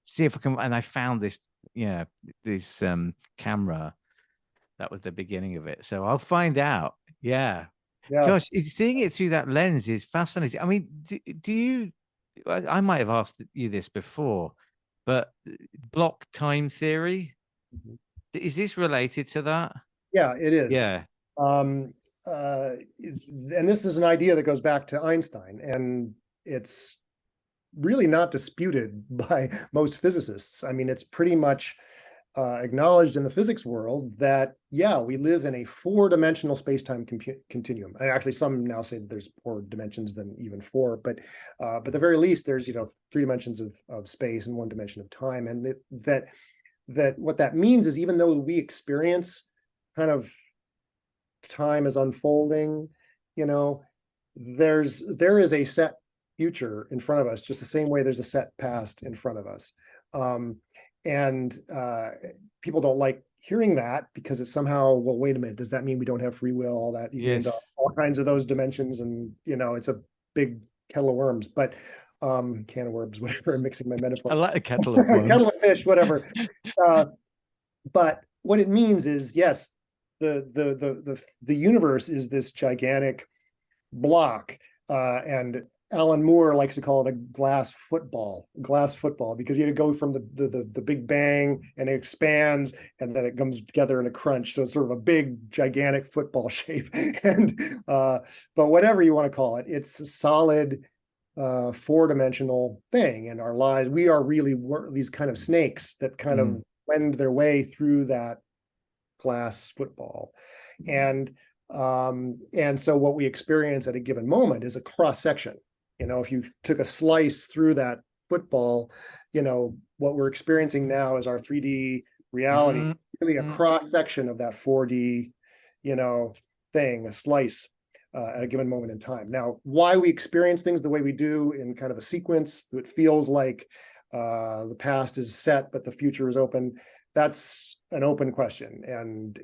see if I can, and I found this camera. That was the beginning of it, so I'll find out. Gosh, seeing it through that lens is fascinating. I mean, do you, I might have asked you this before, but block time theory, is this related to that? Yeah, it is. Yeah. And this is an idea that goes back to Einstein, and it's really not disputed by most physicists. I mean, it's pretty much acknowledged in the physics world that, we live in a 4-dimensional space-time continuum. And actually, some now say that there's more dimensions than even 4, but at the very least, there's 3 dimensions of space and 1 dimension of time. And that what that means is, even though we experience kind of time as unfolding, there is a set future in front of us, just the same way there's a set past in front of us. And people don't like hearing that, because it's somehow, well, wait a minute, does that mean we don't have free will? All that, you get into Yes. all kinds of those dimensions, and it's a big kettle of worms, but can of worms, whatever. I'm mixing my I metaphor. like a kettle of worms. Kettle of fish, whatever. But what it means is, yes, the universe is this gigantic block, and Alan Moore likes to call it a glass football, because you go from the Big Bang, and it expands, and then it comes together in a crunch. So it's sort of a big, gigantic football shape. And but whatever you want to call it, it's a solid, four-dimensional thing. In our lives, we are really these kind of snakes that kind of wend their way through that glass football. And so what we experience at a given moment is a cross section. If you took a slice through that football, what we're experiencing now is our 3D reality, really a cross section of that 4D, thing, a slice, at a given moment in time. Now, why we experience things the way we do in kind of a sequence, it feels like the past is set, but the future is open. That's an open question, and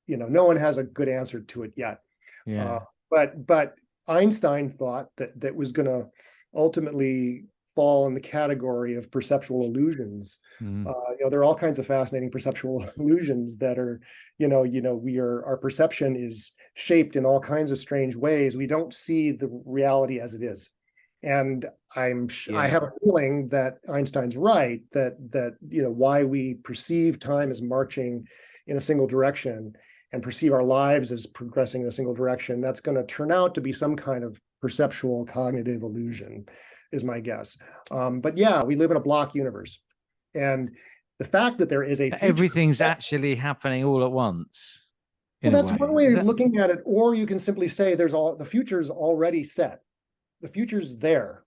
no one has a good answer to it yet. Yeah. But Einstein thought that was going to ultimately fall in the category of perceptual illusions. There are all kinds of fascinating perceptual illusions that are, our perception is shaped in all kinds of strange ways. We don't see the reality as it is. And I have a feeling that Einstein's right, that why we perceive time as marching in a single direction and perceive our lives as progressing in a single direction, that's going to turn out to be some kind of perceptual cognitive illusion, is my guess. But yeah, we live in a block universe, and the fact that there is a future, everything's actually happening all at once. Well, that's one way of looking at it, or you can simply say the future's already set. The future's there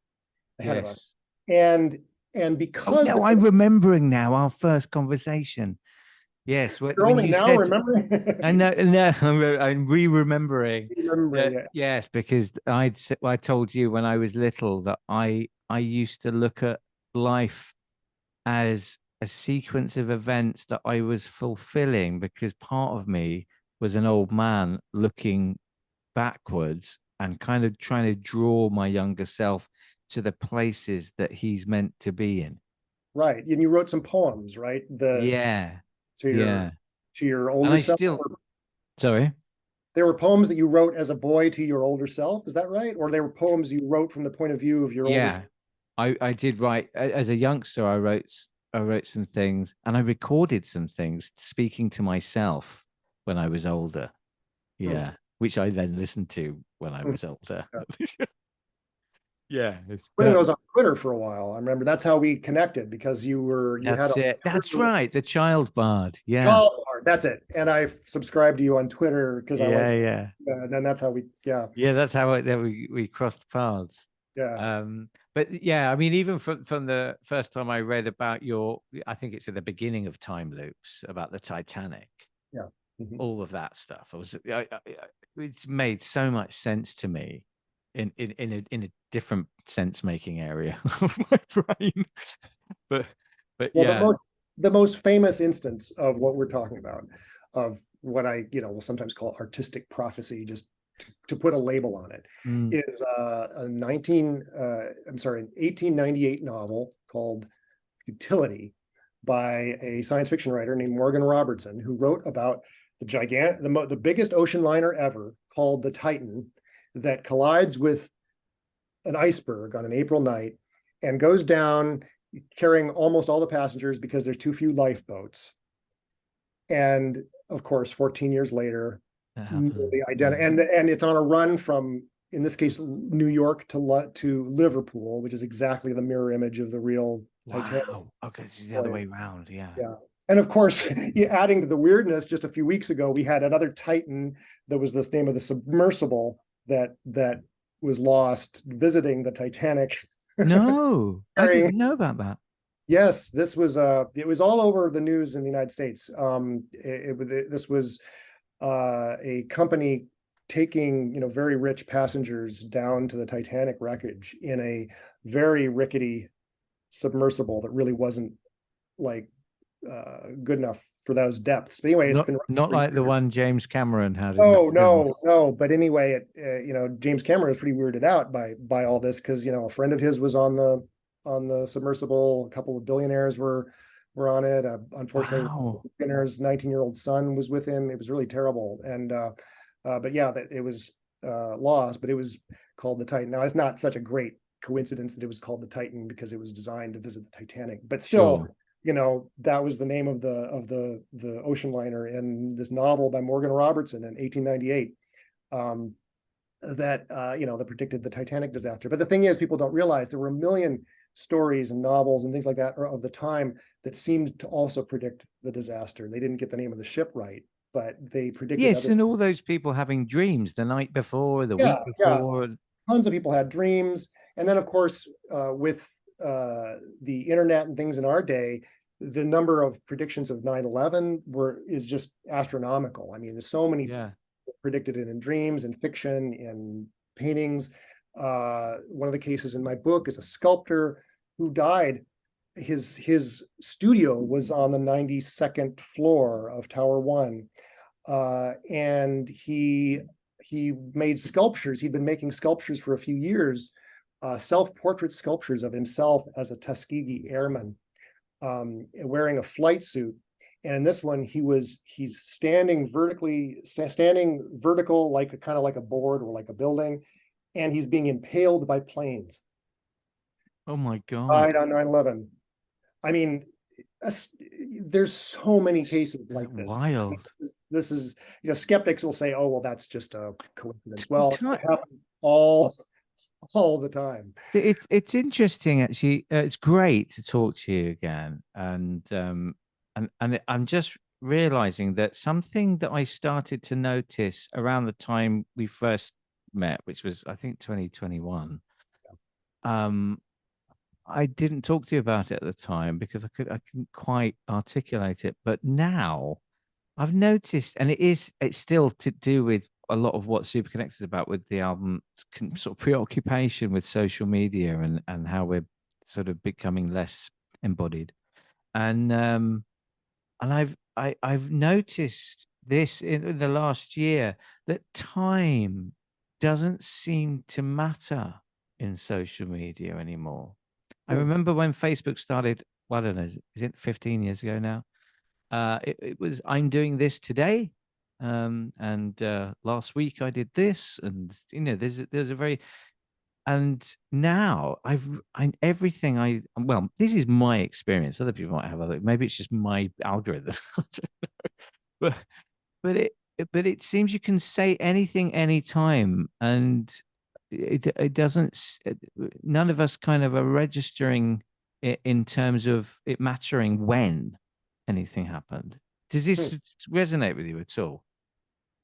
ahead of us. And because I'm remembering now our first conversation. Yes, you're only now remembering. I know, no, I'm remembering. Yeah. Yes, because I told you when I was little that I used to look at life as a sequence of events that I was fulfilling, because part of me was an old man looking backwards and kind of trying to draw my younger self to the places that he's meant to be in. Right. And you wrote some poems, right? To your older self. Sorry. There were poems that you wrote as a boy to your older self. Is that right? Or they were poems you wrote from the point of view of your older self? I did write as a youngster. I wrote some things, and I recorded some things speaking to myself when I was older. Yeah. Which I then listened to when I was older. Yeah. Putting those on Twitter for a while. I remember that's how we connected, because That's right. The child bard. Yeah. Child bard. That's it. And I subscribed to you on Twitter because and then that's how that's how we crossed paths. Yeah. But yeah, I mean, even from the first time I read about I think it's at the beginning of Time Loops, about the Titanic. Yeah. All of that stuff. It's made so much sense to me in a different sense making area of my brain. But yeah. The most famous instance of what we're talking about, of what I will sometimes call artistic prophecy, just to put a label on it, is an 1898 novel called Futility by a science fiction writer named Morgan Robertson, who wrote about the biggest ocean liner ever, called the Titan, that collides with an iceberg on an April night and goes down, carrying almost all the passengers because there's too few lifeboats. And of course, 14 years later, and it's on a run from, in this case, New York to Liverpool, which is exactly the mirror image of the real Titanic. Okay, it's the other way around. Yeah. And of course, adding to the weirdness, just a few weeks ago, we had another Titan that was the name of the submersible that was lost visiting the Titanic. No, I didn't know about that. Yes, this was it was all over the news in the United States. This was a company taking very rich passengers down to the Titanic wreckage in a very rickety submersible that really wasn't good enough for those depths. But anyway, it's been Not for like the years. one James Cameron had in the Oh film. no. But anyway, James Cameron was pretty weirded out by all this because a friend of his was on the submersible. A couple of billionaires were on it. Unfortunately, Wow. the billionaire's 19-year-old son was with him. It was really terrible. And but yeah, that it was lost, but it was called the Titan. Now it's not such a great coincidence that it was called the Titan because it was designed to visit the Titanic, but still. Sure. That was the name of the ocean liner in this novel by Morgan Robertson in 1898 that predicted the Titanic disaster. But the thing is, people don't realize there were a million stories and novels and things like that of the time that seemed to also predict the disaster. They didn't get the name of the ship right, but they predicted Yes, other. and all those people having dreams the night before, the week Yeah, before. tons of people had dreams, and then of course with the internet and things in our day, the number of predictions of 9/11 is just astronomical. I mean, there's so many Yeah. predicted it in dreams and fiction and paintings. One of the cases in my book is a sculptor who died. His studio was on the 92nd floor of Tower One, and he made sculptures. He'd been making sculptures for a few years, self-portrait sculptures of himself as a Tuskegee airman, wearing a flight suit. And in this one, he's standing vertical, like kind of like a board or like a building, and he's being impaled by planes. Oh my God. Died on 9/11. I mean, there's so many cases like this. Wild. This is, skeptics will say, "Oh, well, that's just a coincidence." Well, it happens all the time. It's interesting, actually. It's great to talk to you again, and I'm just realizing that something that I started to notice around the time we first met, which was I think 2021. I didn't talk to you about it at the time because I couldn't quite articulate it, but now I've noticed, and it's still to do with a lot of what Super Connected is about with the album, sort of preoccupation with social media and how we're sort of becoming less embodied. And I've noticed this in the last year that time doesn't seem to matter in social media anymore. I remember when Facebook started, well, I don't know, is it 15 years ago now? It was, I'm doing this today. And last week I did this. And, there's a very, and now well, this is my experience. Other people might have other, maybe it's just my algorithm. I don't know. But it seems you can say anything anytime, and it doesn't, none of us kind of are registering it in terms of it mattering when anything happened. Does this resonate with you at all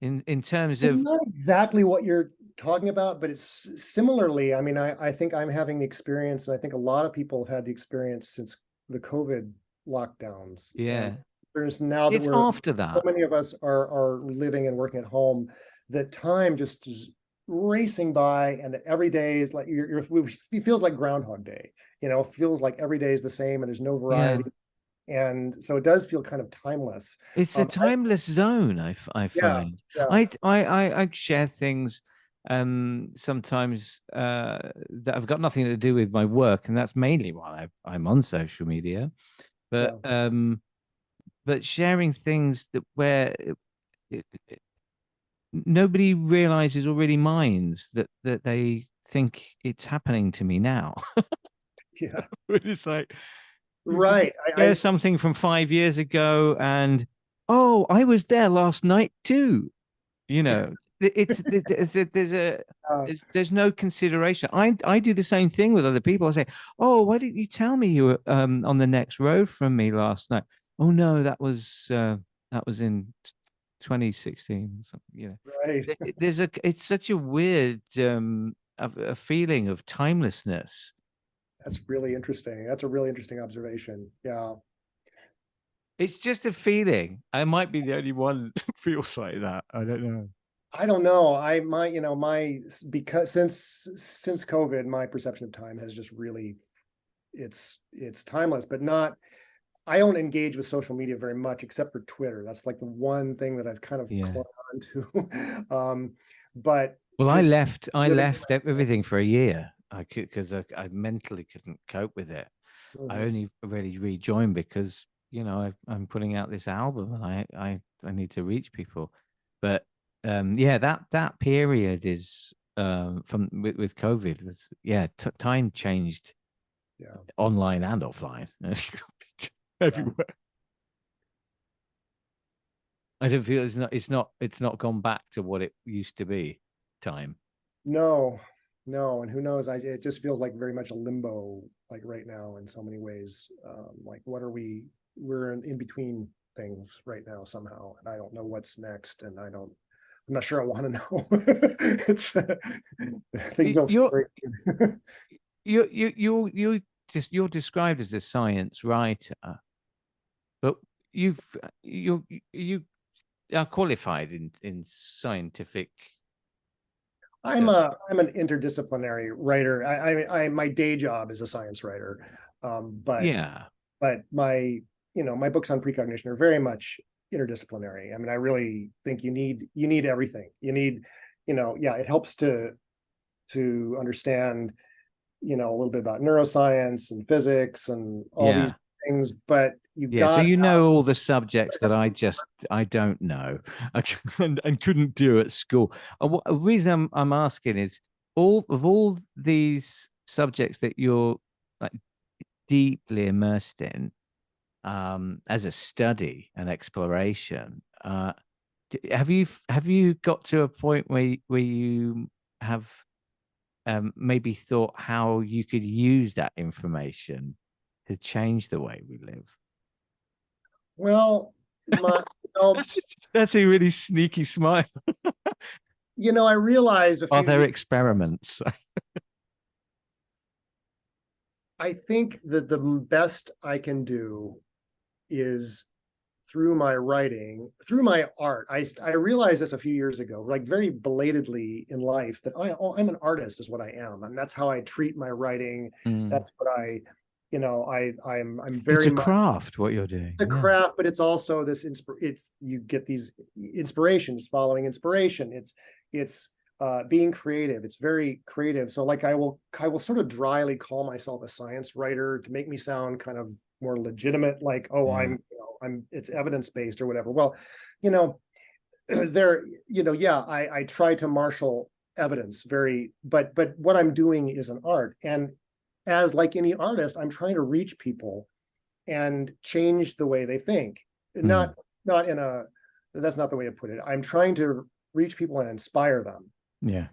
in terms of not exactly what you're talking about, but it's similarly, I mean, I think I'm having the experience, and I think a lot of people have had the experience since the COVID lockdowns. yeah, And there's now that it's after so that. many of us are living and working at home, that time just is racing by, and that every day is like it feels like Groundhog Day. It feels like every day is the same and there's no Yeah, variety. And so it does feel kind of timeless. it's a timeless zone. I Yeah, find yeah. I share things sometimes that have got nothing to do with my work, and that's mainly why I'm on social media. But Yeah. but sharing things that where nobody realizes or really minds that they think it's happening to me now. Yeah. It's like you can Right. share something from 5 years ago, and oh, I was there last night too. There's no consideration. I do the same thing with other people. I say, oh, why didn't you tell me you were on the next road from me last night? Oh no, that was in 2016 or something. Right. It's such a weird a feeling of timelessness. That's really interesting. That's a really interesting observation. Yeah. It's just a feeling. I might be the only one who feels like that. I don't know. I don't know. Because since COVID, my perception of time has just really, it's timeless, but not, I don't engage with social media very much except for Twitter. That's like the one thing that I've kind of Yeah. clung on to. But Well, I just left I living. left everything for a year. I could because I mentally couldn't cope with it. I Mhm. only really rejoined because I'm putting out this album and I need to reach people. But yeah, that period is from with COVID was time changed Yeah, online and offline yeah. everywhere. I don't feel it's not gone back to what it used to be. Time. No, no, and who knows? It just feels like very much a limbo, like right now in so many ways. Like what are we? We're in between things right now somehow, and I don't know what's next, and I'm not sure I want to know. It's things don't feel You're great. you're described as a science writer, but you are qualified in scientific. Uh, I'm an interdisciplinary writer. My day job is a science writer, but yeah, my my books on precognition are very much interdisciplinary. I mean, I really think you need everything. You need, yeah, it helps to understand, a little bit about neuroscience and physics and all these yeah, things, but you yeah. So got you know all the subjects that I don't know and couldn't do at school. A reason I'm asking is all these subjects that you're like deeply immersed in as a study and exploration. Have you got to a point where you have maybe thought how you could use that information to change the way we live? well, my you know, That's a really sneaky smile. I realized a Are few there years. experiments? I think that the best I can do is through my writing, through my art. I realized this a few years ago, like very belatedly in life, that I'm an artist is what I am, and that's how I treat my writing. Mm. That's what I'm It's very a much craft what you're doing. a Yeah. craft, but it's also this it's you get these inspirations following inspiration. It's being creative. It's very creative. So like I will sort of dryly call myself a science writer to make me sound kind of more legitimate, like, oh, Yeah. I'm it's evidence based or whatever. Well, you know, there, yeah, I try to marshal evidence very, but what I'm doing is an art. And as like any artist, I'm trying to reach people and change the way they think. Mm. Not in a That's not the way to put it. I'm trying to reach people and inspire them. Yeah.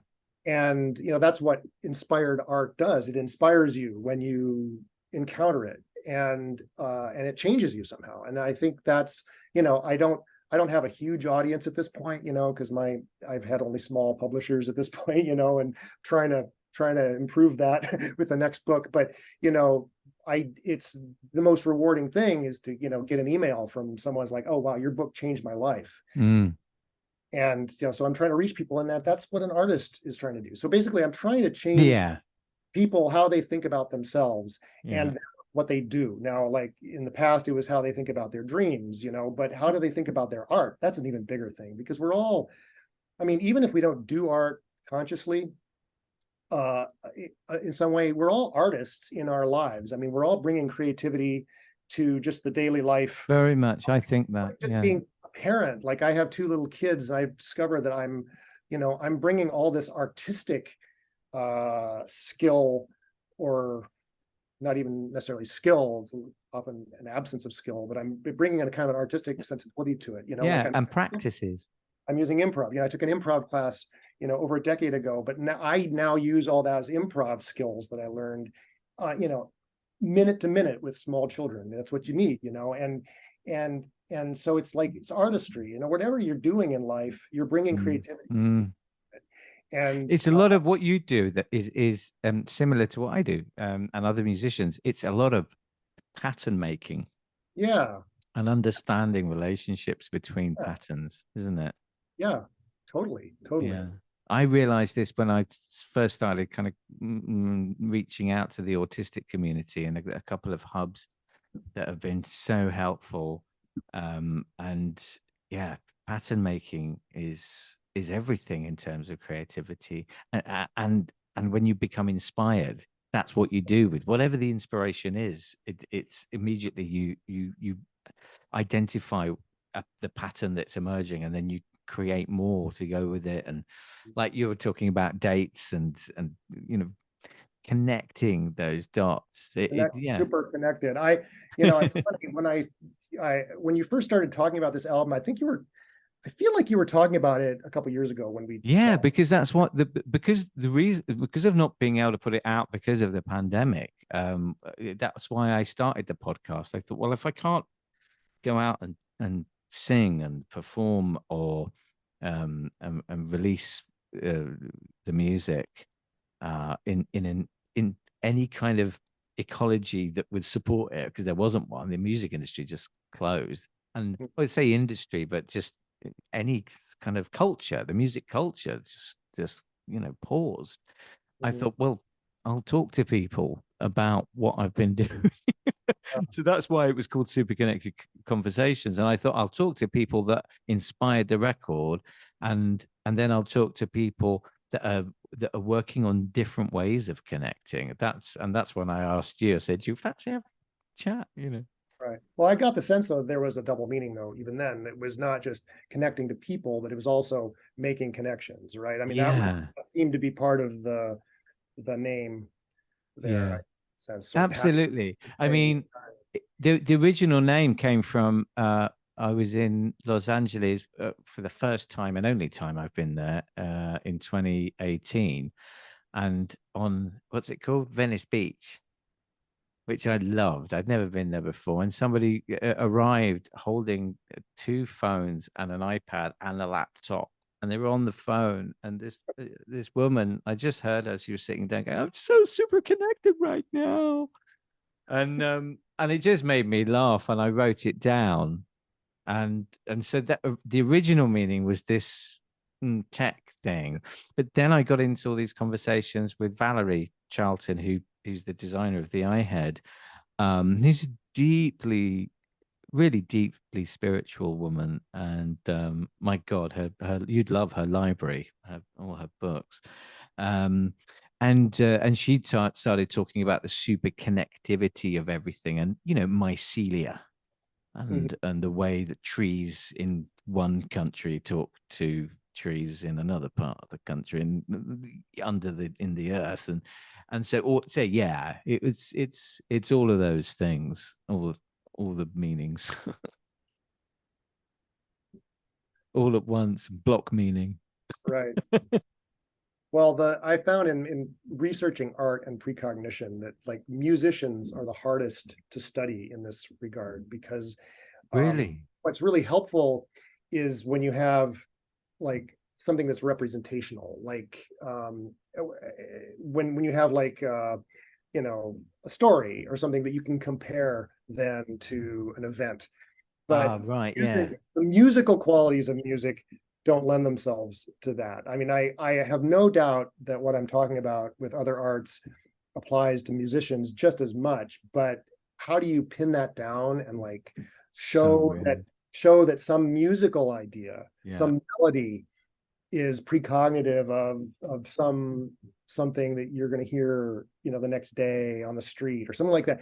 And that's what inspired art does. It inspires you when you encounter it, and it changes you somehow. And I think that's, I don't have a huge audience at this point, because I've had only small publishers at this point, and trying to improve that with the next book. But it's the most rewarding thing is to get an email from someone's like, oh wow, your book changed my life. Mm. And so I'm trying to reach people, and that's what an artist is trying to do. So basically I'm trying to change Yeah. people, how they think about themselves Yeah. and what they do now. Like in the past it was how they think about their dreams, but how do they think about their art? That's an even bigger thing, because we're all, I mean, even if we don't do art consciously, uh in some way we're all artists in our lives. I mean, we're all bringing creativity to just the daily life. Very much. I think that. Like just Yeah. being a parent, like I have two little kids, and I've discovered that I'm bringing all this artistic skill, or not even necessarily skill, it's often an absence of skill, but I'm bringing in a kind of an artistic sensibility to it. Like Yeah. And practices. I'm using improv. I took an improv class, over a decade ago, but now I use all those improv skills that I learned, minute to minute with small children. That's what you need, and so it's like it's artistry. Whatever you're doing in life, you're bringing Mm. creativity. Mm. And It's a lot of what you do that is similar to what I do and other musicians. It's a lot of pattern making yeah, and understanding relationships between yeah, patterns, isn't it? yeah, totally, totally. Yeah. I realized this when I first started kind of reaching out to the autistic community and a couple of hubs. that have been so helpful. And yeah, pattern making is everything in terms of creativity. And when you become inspired, that's what you do with whatever the inspiration is. It's immediately you identify the pattern that's emerging, and then you create more to go with it. And like you were talking about dates and connecting those dots. Yeah. Super connected. It's funny when you first started talking about this album, I feel like you were talking about it a couple years ago when we Yeah, talked. because that's what the reason, because of not being able to put it out because of the pandemic. That's why I started the podcast. I thought, well, if I can't go out and sing and perform or and release the music in any kind of ecology that would support it, because there wasn't one. The music industry just closed, and I would say industry, but just any kind of culture, the music culture just paused. I Mhm. thought, well, I'll talk to people about what I've been doing. So that's why it was called Super Connected Conversations. And I thought I'll talk to people that inspired the record, and then I'll talk to people that are working on different ways of connecting. That's when I asked you. I said, "Do you fancy having a chat?" Right. Well, I got the sense though there was a double meaning though. Even then, it was not just connecting to people, but it was also making connections. Right. I mean, Yeah, that seemed to be part of the name there. yeah, I sense sort of having absolutely. I same. mean, the original name came from I was in Los Angeles for the first time and only time I've been there in 2018, and on what's it called, Venice Beach, which I loved. I'd never been there before, and somebody arrived holding two phones and an iPad and a laptop. And they were on the phone, and this woman, I just heard her. She was sitting down, going, "I'm so super connected right now," and it just made me laugh, and I wrote it down, and so that the original meaning was this tech thing, but then I got into all these conversations with Valerie Charlton, who's the designer of the iHead, who's a really deeply spiritual woman, and my God, her you'd love her library, all her books, um, and she started talking about the super connectivity of everything, and mycelia, Mhm. and the way that trees in one country talk to trees in another part of the country and under the in the earth, and so yeah, it's all of those things, all the meanings all at once, block meaning. Right. Well, I found in researching art and precognition that like musicians are the hardest to study in this regard because Really? what's really helpful is when you have like something that's representational, like when you have like a story or something that you can compare then to an event. But Ah, right, yeah. the musical qualities of music don't lend themselves to that. I mean, I have no doubt that what I'm talking about with other arts applies to musicians just as much, but how do you pin that down and like So show that weird. show that some musical idea, Yeah. some melody is precognitive of something that you're going to hear the next day on the street or something like that.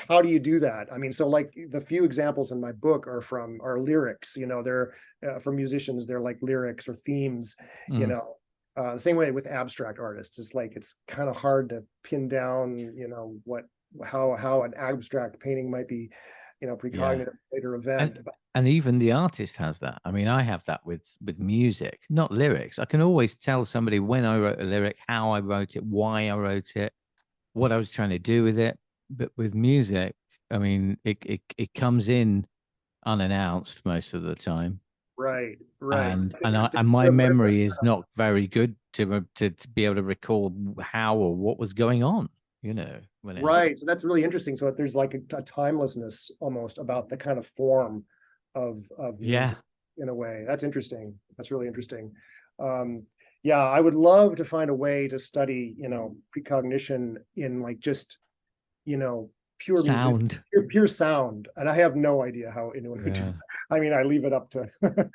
How do you do that? I mean, so like the few examples in my book are lyrics. They're for musicians, they're like lyrics or themes. Mm. The same way with abstract artists, it's like it's kind of hard to pin down what how an abstract painting might be Yeah. precognitive later and event. and even the artist has that. I mean, I have that with music, not lyrics. I can always tell somebody when I wrote a lyric, how I wrote it, why I wrote it, what I was trying to do with it. But with music, I mean, it comes in unannounced most of the time, Right, right. and my memory is not very good to be able to recall how or what was going on, when it happened. Right. So that's really interesting. So there's like a timelessness almost about the kind of form of Yeah. music in a way. That's interesting. That's really interesting. Um, yeah, I would love to find a way to study, precognition in like just, you know, pure music, Sound. pure sound, and I have no idea how anyone would do Yeah. that. I mean, I leave it up to leave it up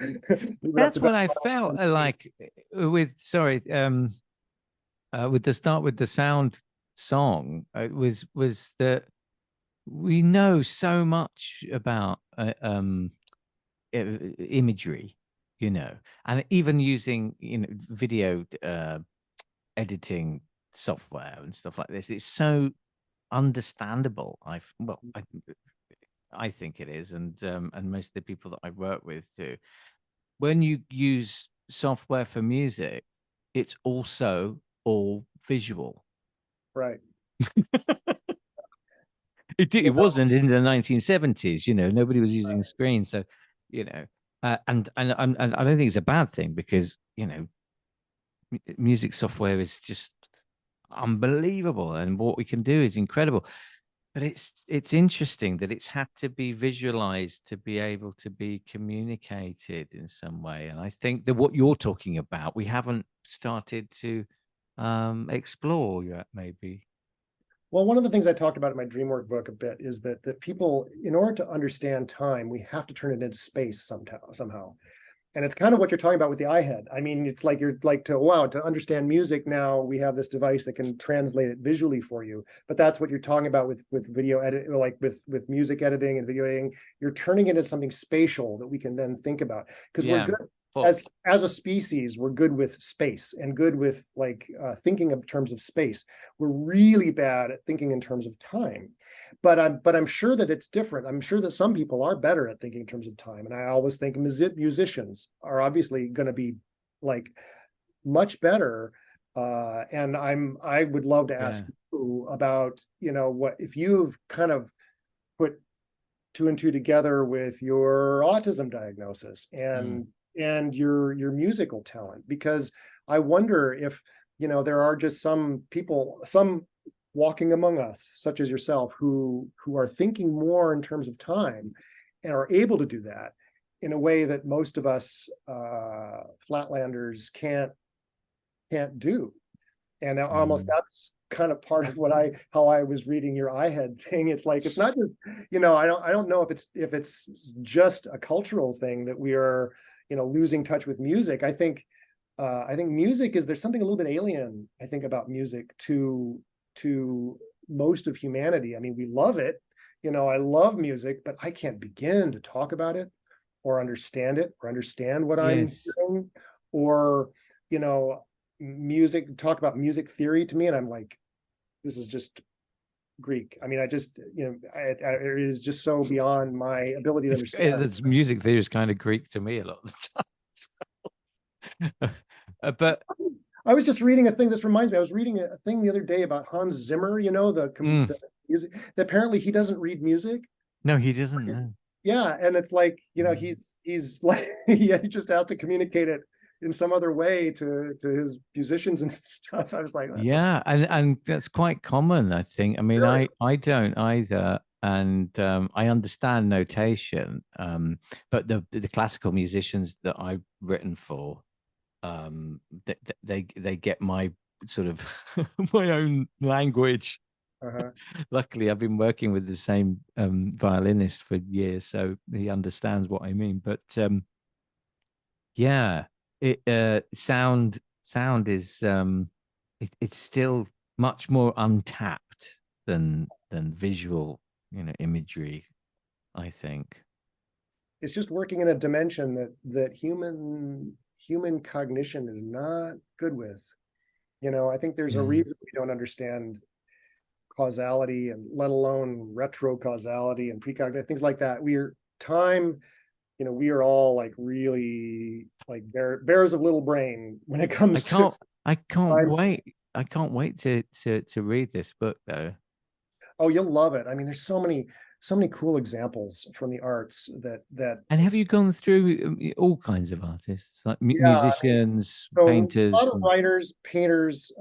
That's to them. what I felt like with, sorry, with the start with the sound song, was that we know so much about imagery, you know, and even using, you know, video editing software and stuff like this. It's so understandable. I think it is, and most of the people that I work with do. When you use software for music, it's also all visual. Right. It You know, wasn't in the 1970s, you know, nobody was using screens. So, you know, and I don't think it's a bad thing because, you know, music software is just unbelievable and what we can do is incredible. But it's interesting that it's had to be visualized to be able to be communicated in some way. And I think that what you're talking about, we haven't started to explore yet, maybe. well, one of the things I talked about in my dream work book a bit is that people, in order to understand time, we have to turn it into space somehow. And it's kind of what you're talking about with the iHead. I mean, it's like you're like to understand music now, we have this device that can translate it visually for you. But that's what you're talking about with video edit, like with music editing and video editing. You're turning it into something spatial that we can then think about. Because we're Yeah. good Well, as a species, we're good with space and good with like thinking in terms of space. We're really bad at thinking in terms of time. But I'm sure that it's different. I'm sure that some people are better at thinking in terms of time. And I always think musicians are obviously going to be like much better. And I would love to ask yeah. you about, you know, what if you've kind of put two and two together with your autism diagnosis Mm. and your musical talent, because I wonder if, you know, there are just some people, some walking among us, such as yourself, who are thinking more in terms of time and are able to do that in a way that most of us flatlanders can't do. And almost Mm. that's kind of part of how I was reading your iHead thing. It's like, it's not just, you know, I don't know if it's just a cultural thing that we are, you know, losing touch with music. I think music there's something a little bit alien, I think, about music to most of humanity. I mean, we love it. You know, I love music, but I can't begin to talk about it or understand it or understand what I'm Yes. hearing, or, you know, talk about music theory to me. And I'm like, this is just Greek. I mean, I just, you know, it is just so beyond my ability to understand. It's music theory is kind of Greek to me a lot of the time. But I was just reading a thing. This reminds me, I was reading a thing the other day about Hans Zimmer, you know, mm, the music, that apparently he doesn't read music. no, he doesn't know. Yeah. And it's like, you know, Mm. he's like, yeah, he just out to communicate it in some other way to his musicians and stuff. I was like, that's a Yeah, and that's quite common, I think. I mean, really, I don't either, and I understand notation, but the classical musicians that I've written for, they get my sort of my own language. uh-huh. Luckily, I've been working with the same violinist for years, so he understands what I mean. But yeah, it sound is it's still much more untapped than visual, you know, imagery, I think. It's just working in a dimension that human cognition is not good with. You know, I think there's a Yeah. reason we don't understand causality, and let alone retrocausality and precognition, things like that. We are time, you know, we are all like really like bears of little brain when it I comes to can't I can't time. wait. I can't wait to read this book though. Oh, you'll love it. I mean, there's so many cool examples from the arts that And have you gone through all kinds of artists, like yeah. musicians, So a lot painters, of and writers, painters,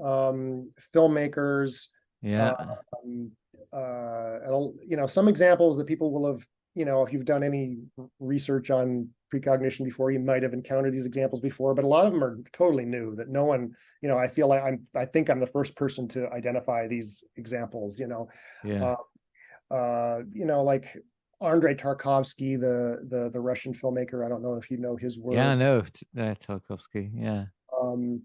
filmmakers, yeah, um, you know, some examples that people will have, you know, if you've done any research on precognition before, you might have encountered these examples before, but a lot of them are totally new that no one, you know, I feel like I think I'm the first person to identify these examples, you know. yeah. Uh, like Andrei Tarkovsky, the Russian filmmaker. I don't know if you know his Yeah, I work. know Tarkovsky. Yeah. Um,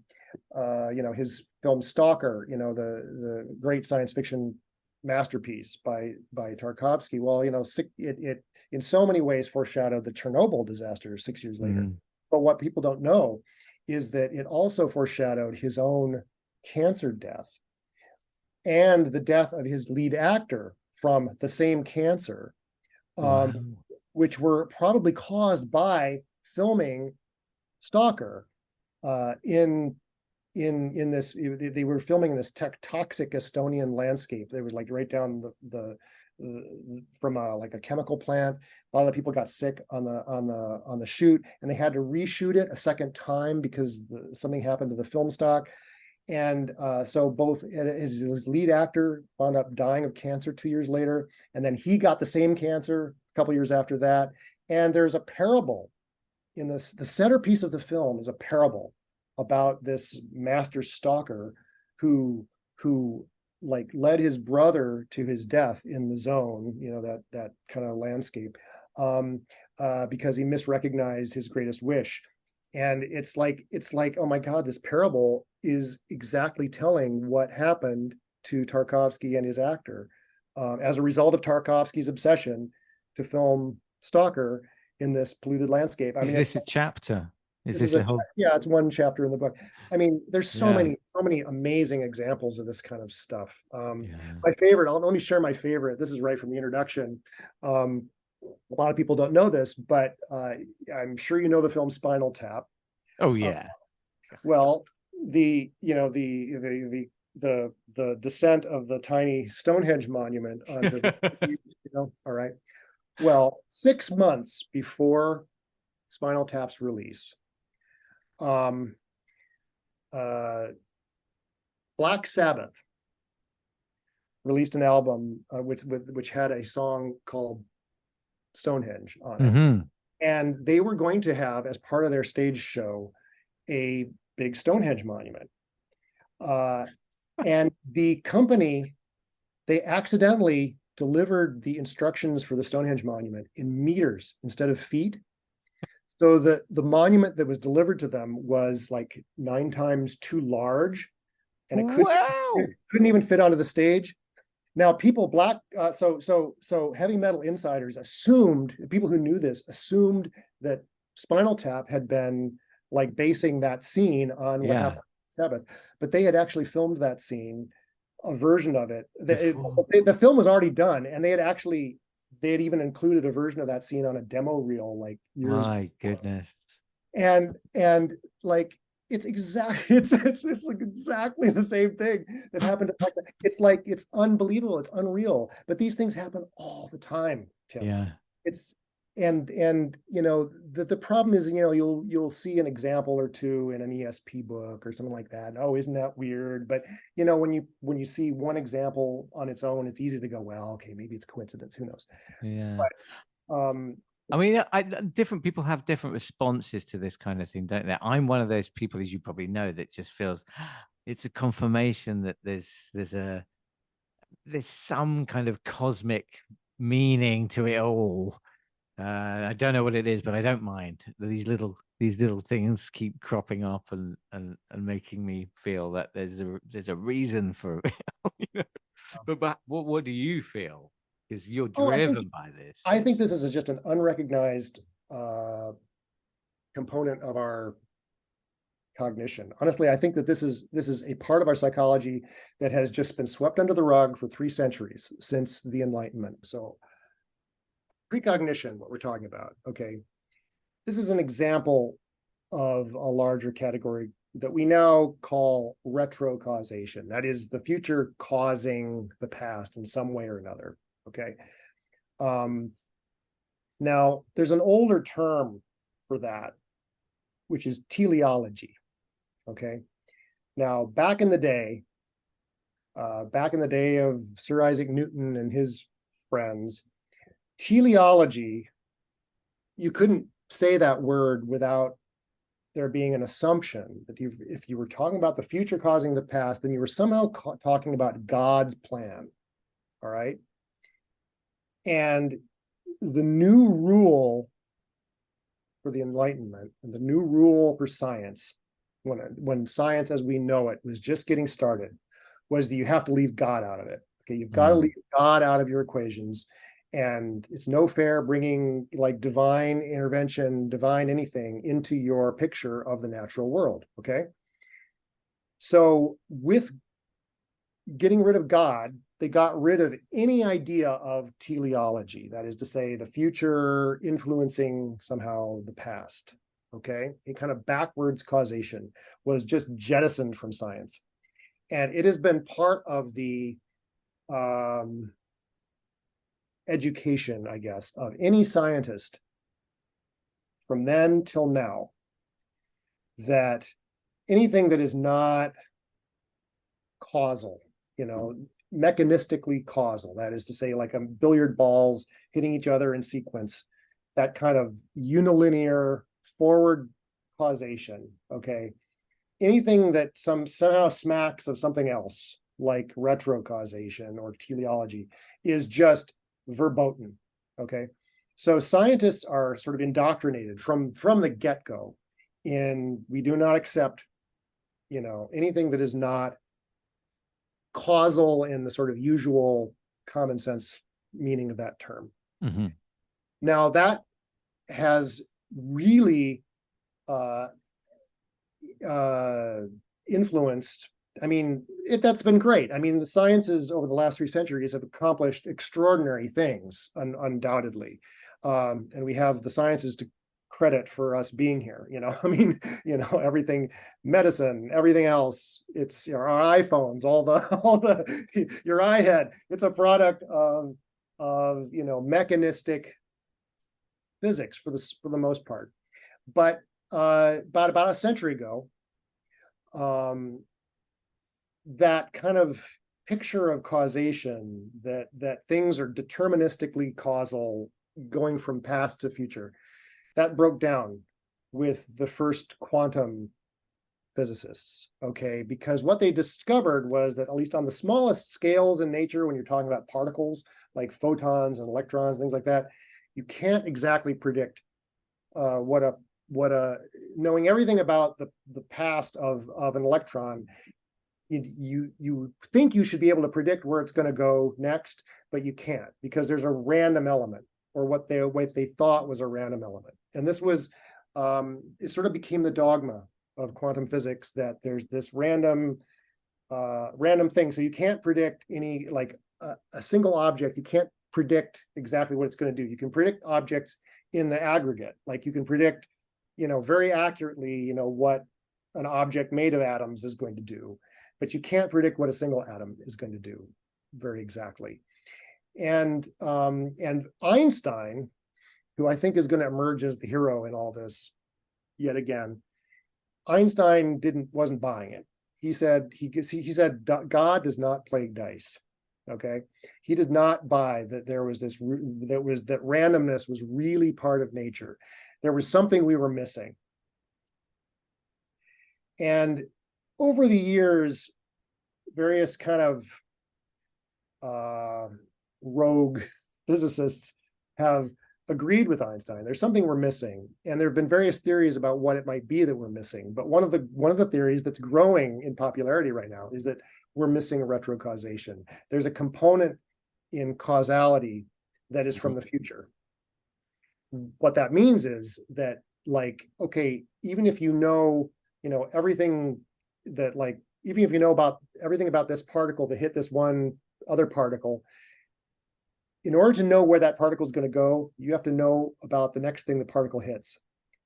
his film Stalker, the great science fiction masterpiece by Tarkovsky. Well, it in so many ways foreshadowed the Chernobyl disaster 6 years later. Mm. But what people don't know is that it also foreshadowed his own cancer death and the death of his lead actor from the same cancer, um, Wow. which were probably caused by filming Stalker in this. They were filming in this toxic Estonian landscape. There was like right down from like a chemical plant. A lot of the people got sick on the shoot, and they had to reshoot it a second time because something happened to the film stock. And so both his lead actor wound up dying of cancer 2 years later, and then he got the same cancer a couple years after that. And there's a parable in this. The centerpiece of the film is a parable about this master stalker who like led his brother to his death in the zone, that kind of landscape, because he misrecognized his greatest wish. And it's like, oh my God, this parable is exactly telling what happened to Tarkovsky and his actor as a result of Tarkovsky's obsession to film Stalker in this polluted landscape. Is this a chapter? Is this is this a whole? yeah, it's one chapter in the book. I mean, there's so Yeah. many amazing examples of this kind of stuff. Yeah. My favorite, let me share my favorite. This is right from the introduction. A lot of people don't know this, but I'm sure you know the film Spinal Tap. Oh Uh, yeah. well, the descent of the tiny Stonehenge monument onto the, all right. Well, 6 months before Spinal Tap's release, um, Black Sabbath released an album which had a song called Stonehenge on it. Mm-hmm. And they were going to have, as part of their stage show, a big Stonehenge monument. And the company, they accidentally delivered the instructions for the Stonehenge monument in meters instead of feet. So the monument that was delivered to them was like 9 times too large, and it Wow. couldn't even fit onto the stage. Now, so heavy metal insiders assumed, people who knew this assumed that Spinal Tap had been like basing that scene on what happened to Sabbath, but they had actually filmed that scene, a version of it. The film was already done, and they had even included a version of that scene on a demo reel like years. My goodness. And like it's like exactly the same thing that happened to Pakistan. It's like, it's unbelievable, it's unreal, but these things happen all the time, Tim. Yeah. It's and the problem is, you'll see an example or two in an ESP book or something like that. Oh, isn't that weird? But when you see one example on its own, it's easy to go, well, okay, maybe it's coincidence, who knows. Yeah. But I mean, different people have different responses to this kind of thing, don't they? I'm one of those people, as you probably know, that just feels it's a confirmation that there's some kind of cosmic meaning to it all. I don't know what it is, but I don't mind. These little things keep cropping up and making me feel that there's a reason for it. But what do you feel? Because you're driven by this. I think this is just an unrecognized component of our cognition. Honestly, I think that this is a part of our psychology that has just been swept under the rug for 3 centuries since the Enlightenment. So precognition, what we're talking about, okay, this is an example of a larger category that we now call retrocausation. That is the future causing the past in some way or another, okay? Now, there's an older term for that, which is teleology, okay? Now, back in the day of Sir Isaac Newton and his friends, teleology, you couldn't say that word without there being an assumption that if you were talking about the future causing the past, then you were somehow talking about God's plan, all right? And the new rule for the Enlightenment and the new rule for science, when science as we know it was just getting started, was that you have to leave God out of it. Okay, you've got to leave God out of your equations. And it's no fair bringing like divine intervention, divine anything into your picture of the natural world. Okay. So with getting rid of God, they got rid of any idea of teleology, that is to say, the future influencing somehow the past. Okay. A kind of backwards causation was just jettisoned from science. And it has been part of the education, I guess, of any scientist from then till now, that anything that is not causal, mechanistically causal, that is to say, like billiard balls hitting each other in sequence, that kind of unilinear forward causation, okay? Anything that somehow smacks of something else, like retrocausation or teleology, is just verboten, okay? So scientists are sort of indoctrinated from the get-go in we do not accept, anything that is not causal in the sort of usual common sense meaning of that term. Mm-hmm. Now that has really influenced, that's been great. The sciences over the last 3 centuries have accomplished extraordinary things, undoubtedly. And we have the sciences to credit for us being here, everything, medicine, everything else, it's our iPhones, all the your iHead, it's a product of mechanistic physics for the most part. But about a century ago, that kind of picture of causation, that things are deterministically causal going from past to future, that broke down with the first quantum physicists, okay? Because what they discovered was that, at least on the smallest scales in nature, when you're talking about particles like photons and electrons, things like that, you can't exactly predict knowing everything about the past of an electron. You think you should be able to predict where it's going to go next, but you can't, because there's a random element, or what they thought was a random element. And this was it sort of became the dogma of quantum physics, that there's this random thing. So you can't predict any, like a single object, you can't predict exactly what it's going to do. You can predict objects in the aggregate, like you can predict very accurately what an object made of atoms is going to do, but you can't predict what a single atom is going to do very exactly. And Einstein, who I think is going to emerge as the hero in all this yet again, Einstein wasn't buying it. He said God does not play dice. Okay, he did not buy that there was that randomness was really part of nature. There was something we were missing. And over the years, various kind of rogue physicists have agreed with Einstein. There's something we're missing, and there have been various theories about what it might be that we're missing. But one of the theories that's growing in popularity right now is that we're missing retrocausation. There's a component in causality that is from the future. What that means is that, like, okay, even if everything that, like, even if you know about everything about this particle that hit this one other particle, in order to know where that particle is going to go, you have to know about the next thing the particle hits,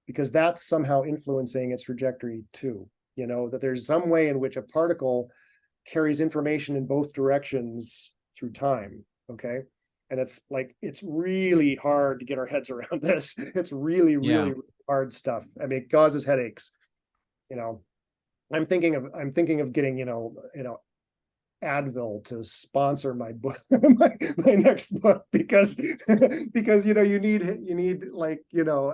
because that's somehow influencing its trajectory too. That there's some way in which a particle carries information in both directions through time, okay? And it's really hard to get our heads around this. It's really, really hard stuff. It causes headaches. I'm thinking of getting, Advil to sponsor my book, my next book, because you need like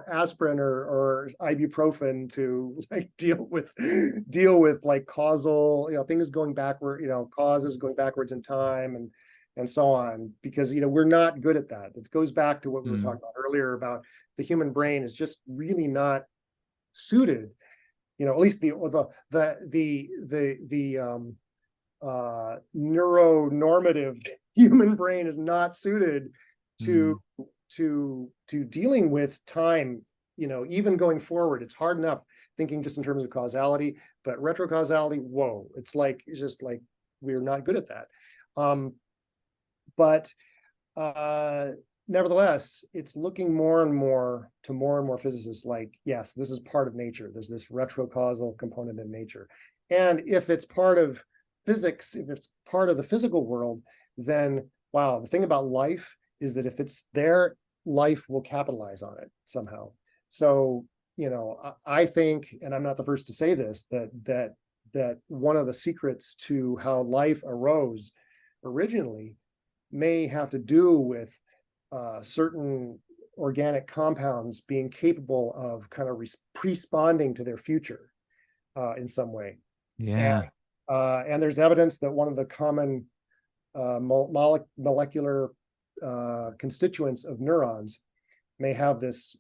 aspirin or ibuprofen to like deal with like causal things going backward, causes going backwards in time, and and so on, because we're not good at that. It goes back to what we were Mm. talking about earlier about the human brain is just really not suited, at least the neuronormative human brain is not suited to Mm. dealing with time, even going forward. It's hard enough thinking just in terms of causality, but retrocausality, whoa, it's just like we're not good at that. But nevertheless, it's looking more and more physicists like, yes, this is part of nature. There's this retrocausal component in nature. And if it's part of physics, if it's part of the physical world, then wow, the thing about life is that if it's there, life will capitalize on it somehow. So, I think, and I'm not the first to say this, that one of the secrets to how life arose originally may have to do with certain organic compounds being capable of kind of responding to their future in some way. Yeah. And there's evidence that one of the common molecular constituents of neurons may have this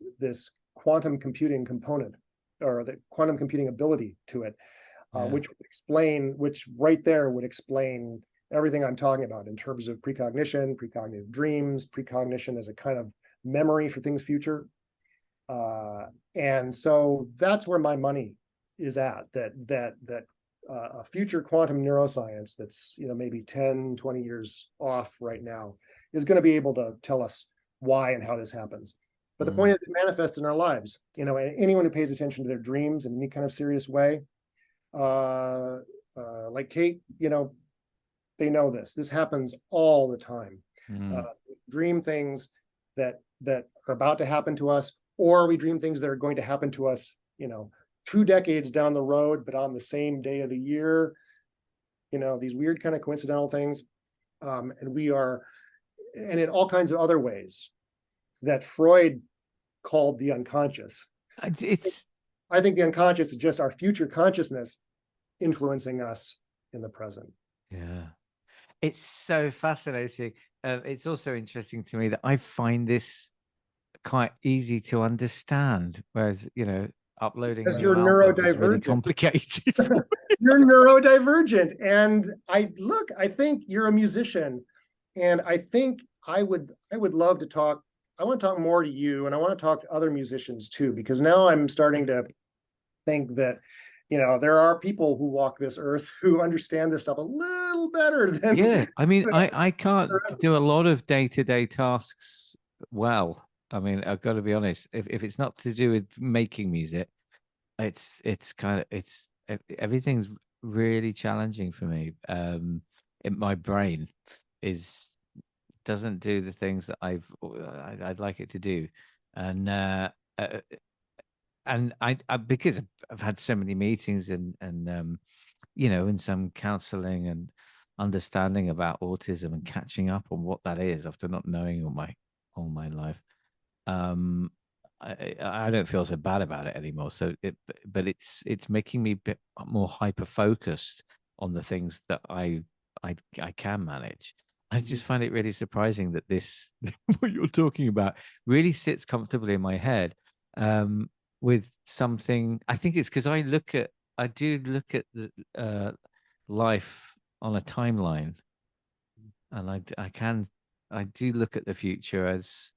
quantum computing component, or the quantum computing ability to it, Yeah. which right there would explain everything I'm talking about in terms of precognition, precognitive dreams, precognition as a kind of memory for things future. And so that's where my money is at, that a future quantum neuroscience that's maybe 10, 20 years off right now is going to be able to tell us why and how this happens. But the point is, it manifests in our lives. Anyone who pays attention to their dreams in any kind of serious way, like Kate, they know this happens all the time. Dream things that are about to happen to us, or we dream things that are going to happen to us 2 decades down the road, but on the same day of the year, these weird kind of coincidental things. And in all kinds of other ways that Freud called the unconscious. I think the unconscious is just our future consciousness influencing us in the present. Yeah. It's so fascinating. It's also interesting to me that I find this quite easy to understand, whereas uploading a new album is really complicated. You're neurodivergent, and I think you're a musician, and I think I would love to talk. I want to talk more to you, and I want to talk to other musicians too, because now I'm starting to think that there are people who walk this earth who understand this stuff a little better than. Yeah, I mean, I can't do a lot of day-to-day tasks well. I mean, I've got to be honest. If it's not to do with making music, it's everything's really challenging for me. My brain doesn't do the things that I'd like it to do, and I because I've had so many meetings and and some counseling and understanding about autism and catching up on what that is after not knowing all my life. I don't feel so bad about it anymore. So but it's making me a bit more hyper focused on the things that I can manage. I just find it really surprising that this what you're talking about really sits comfortably in my head. With something, I think it's because I do look at the life on a timeline, and I do look at the future as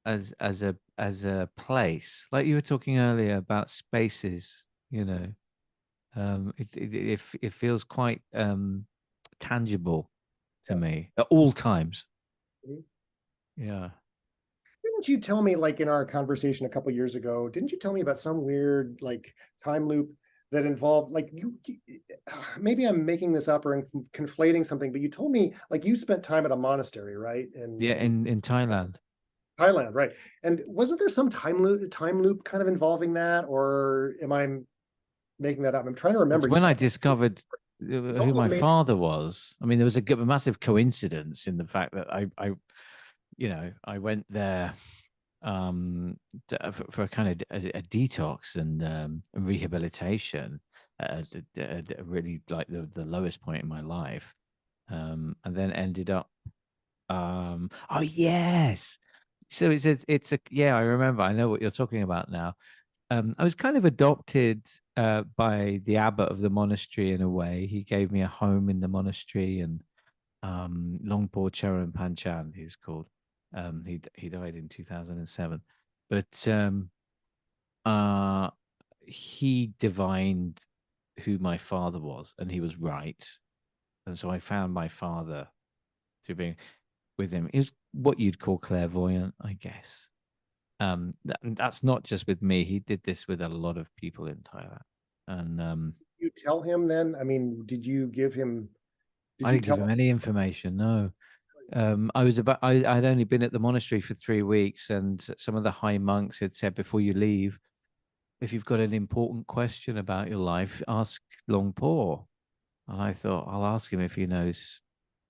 a place, like you were talking earlier about spaces. It feels quite tangible to me at all times. Yeah. Didn't you tell me, like in our conversation a couple of years ago, didn't you tell me about some weird like time loop that involved like maybe I'm making this up or conflating something, but you told me like you spent time at a monastery, right? In Thailand. Thailand, right? And wasn't there some time loop kind of involving that, or am I making that up? I'm trying to remember. It's when I discovered who my father was. I mean, there was a massive coincidence in the fact that I went there for a kind of a detox and rehabilitation at really like the lowest point in my life. and then ended up. Oh yes. So it's a yeah. I remember. I know what you're talking about now. I was kind of adopted by the abbot of the monastery in a way. He gave me a home in the monastery, and Longpo Charan Panchand, he's called. He died in 2007, but uh, he divined who my father was, and he was right. And so I found my father through being with him. He was what you'd call clairvoyant, I guess. That's not just with me. He did this with a lot of people in Thailand. And You tell him then? I mean, did I you didn't give tell him any information. No. I'd only been at the monastery for 3 weeks, and some of the high monks had said, before you leave, if you've got an important question about your life, ask Longpo. And I thought, I'll ask him if he knows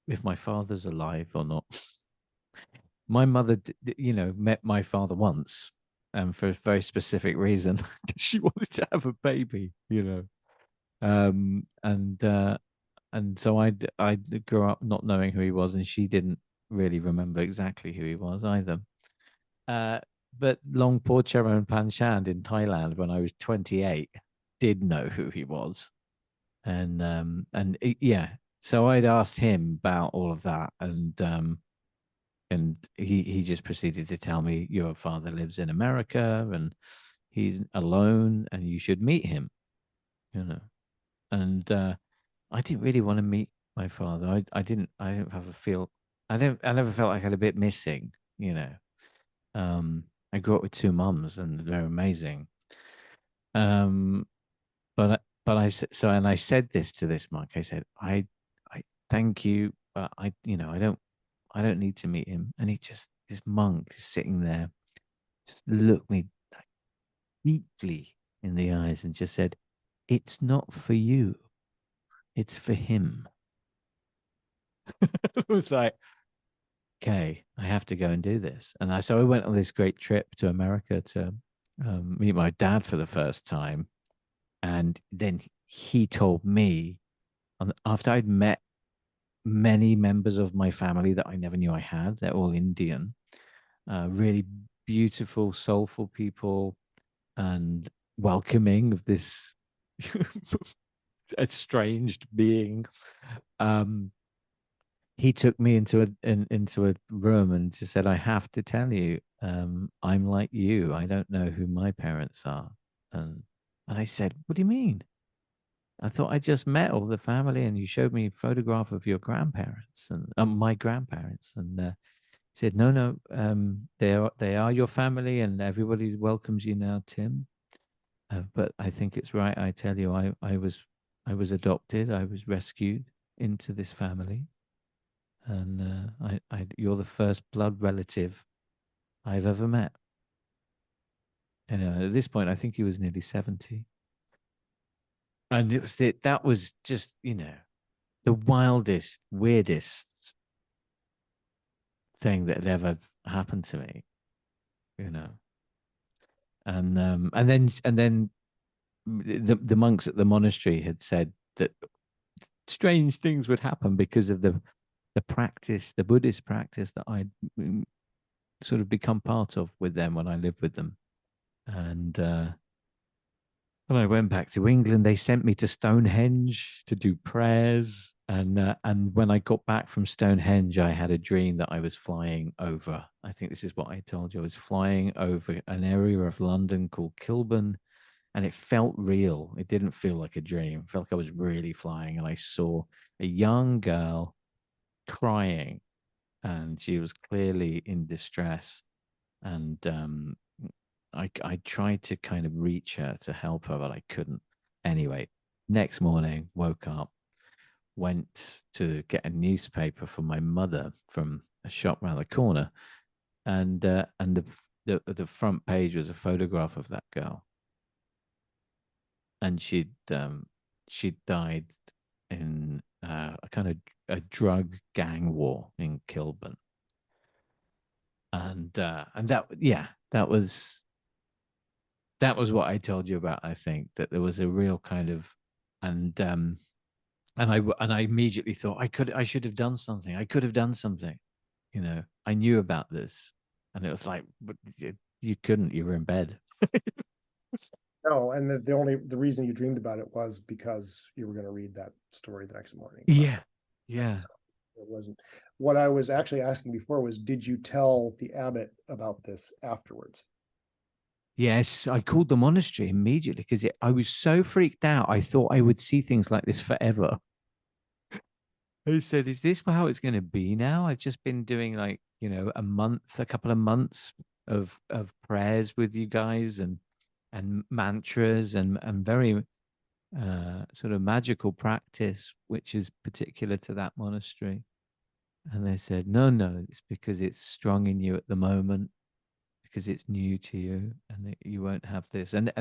if my father's alive or not. My mother, met my father once, and for a very specific reason. She wanted to have a baby. Um, and uh, and so I grew up not knowing who he was, and she didn't really remember exactly who he was either. Uh, but Longpo Charan Panchand in Thailand, when I was 28, did know who he was, yeah. So I'd asked him about all of that, and he just proceeded to tell me your father lives in America and he's alone and you should meet him, you know. And I didn't really want to meet my father. I didn't have a feel. I never felt like I had a bit missing. I grew up with two mums and they're amazing. Um, and I said this to this monk. I said, I thank you, but I don't need to meet him. And this monk is sitting there, just looked me deeply in the eyes and just said, "It's not for you, it's for him." It was like, okay, I have to go and do this. So I went on this great trip to America to meet my dad for the first time. And then he told me, after I'd met many members of my family that I never knew I had, they're all Indian, really beautiful, soulful people, and welcoming of this estranged being. Um, he took me into a room and just said, "I have to tell you, I'm like you. I don't know who my parents are." And and I said, "What do you mean? I thought I just met all the family, and you showed me a photograph of your grandparents and my grandparents." And he said, "No, no, they are your family, and everybody welcomes you now, Tim. But I think it's right. I tell you, I was adopted. I was rescued into this family, and you're the first blood relative I've ever met." And at this point, I think he was nearly 70, and that was just the wildest, weirdest thing that had ever happened to me. You know, and then the monks at the monastery had said that strange things would happen because of the practice, the Buddhist practice that I'd sort of become part of with them when I lived with them. And when I went back to England, they sent me to Stonehenge to do prayers. And when I got back from Stonehenge, I had a dream that I was flying over. I think this is what I told you. I was flying over an area of London called Kilburn, and it felt real. It didn't feel like a dream. It felt like I was really flying, and I saw a young girl crying, and she was clearly in distress. And I tried to kind of reach her to help her, but I couldn't. Anyway, next morning, woke up, went to get a newspaper for my mother from a shop around the corner, and the front page was a photograph of that girl, and she'd died in a kind of a drug gang war in Kilburn, and that yeah that was what I told you about. I think that there was a real kind of, and And I immediately thought I should have done something. I could have done something. I knew about this, and it was like, but you couldn't. You were in bed. No, and the reason you dreamed about it was because you were going to read that story the next morning. Yeah, yeah. So it wasn't. What I was actually asking before was, did you tell the abbot about this afterwards? Yes, I called the monastery immediately because I was so freaked out. I thought I would see things like this forever. I said, "Is this how it's going to be now?" I've just been doing like, a couple of months of prayers with you guys and mantras and very sort of magical practice, which is particular to that monastery. And they said, no, no, it's because it's strong in you at the moment, because it's new to you, and you won't have this, and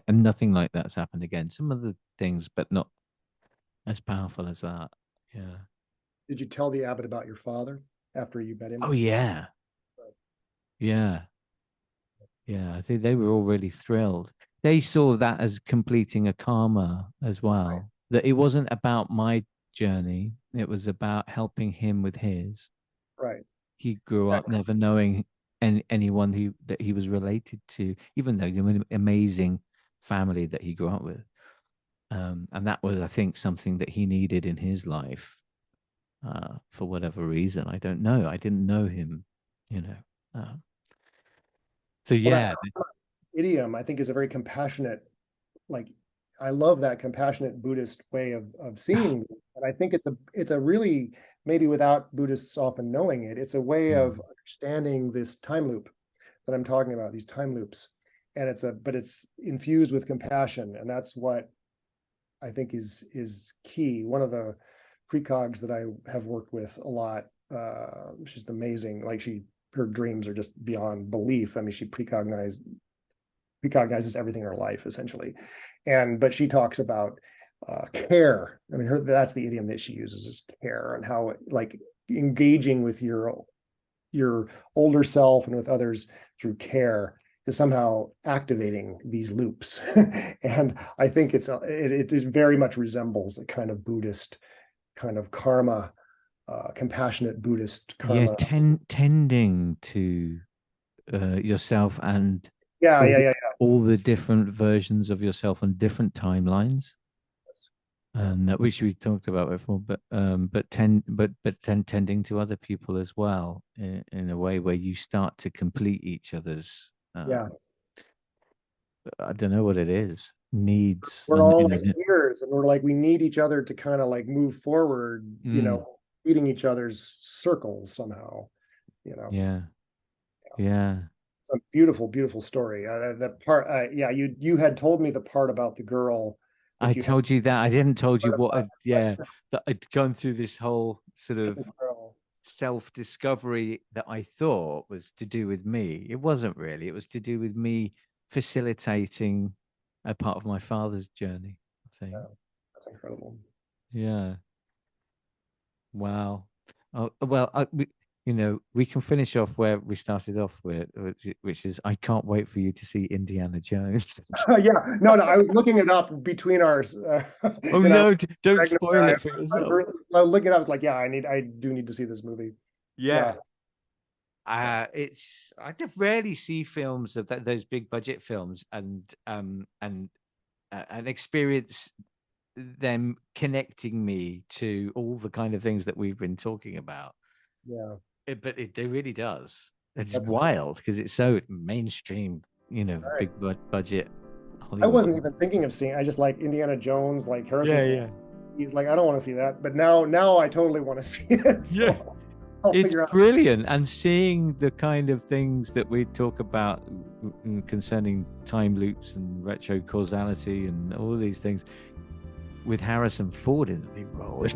nothing like that's happened again. Some other things, but not as powerful as that. Yeah. Did you tell the abbot about your father after you met him? Oh yeah. Yeah. Yeah. I think they were all really thrilled. They saw that as completing a karma as Right. well. That it wasn't about my journey; it was about helping him with his. Right. He grew up never knowing anyone that he was related to, even though an amazing family that he grew up with. And that was, I think, something that he needed in his life, for whatever reason. I don't know. I didn't know him, you know. Uh, so Well, yeah, that idiom, I think, is a very compassionate, like, I love that compassionate Buddhist way of seeing. And I think it's a really, maybe without Buddhists often knowing it, it's a way of understanding this time loop that I'm talking about, these time loops. And but it's infused with compassion. And that's what I think is key. One of the precogs that I have worked with a lot, she's amazing. Like, her dreams are just beyond belief. I mean, she precognizes everything in her life essentially. But she talks about care. I mean, that's the idiom that she uses, is care, and how, like, engaging with your older self and with others through care is somehow activating these loops. And I think it very much resembles a kind of Buddhist kind of karma, compassionate Buddhist yeah, karma. tending to yourself and Yeah, all yeah, the, yeah, all the different versions of yourself on different timelines. yeah. And that which we talked about before, but tending to other people as well, in a way where you start to complete each other's. Yes. I don't know what it is. Needs, We're and all like peers, and we're like, we need each other to kind of like move forward, mm, eating each other's circles somehow, you know. yeah, yeah. It's a beautiful, beautiful story. That part, yeah, you had told me the part about the girl I that you had told you that. I didn't told you heard what. about, Yeah, that I'd gone through this whole sort of the girl. self-discovery that I thought was to do with me. It wasn't really. It was to do with me facilitating a part of my father's journey, I think. Yeah, that's incredible. Yeah. Wow. Oh, well, we can finish off where we started off with, which is I can't wait for you to see Indiana Jones. Yeah, no, no, I was looking it up between our, Oh in our no, don't pregnant spoil time. it for I was yourself. really, I was looking, I was like, yeah, I do need to see this movie. Yeah, Yeah. yeah, I rarely see films of those big budget films and experience them connecting me to all the kind of things that we've been talking about. yeah. It really does. It's That's wild because it's so mainstream, right. big budget I Hollywood. wasn't even thinking of seeing. I just like Indiana Jones, like Harrison Yeah, Ford. yeah, He's like, I don't want to see that, but now I totally want to see it. yeah. So I'll It's figure out. brilliant, and seeing the kind of things that we talk about concerning time loops and retro causality and all these things with Harrison Ford in the lead role.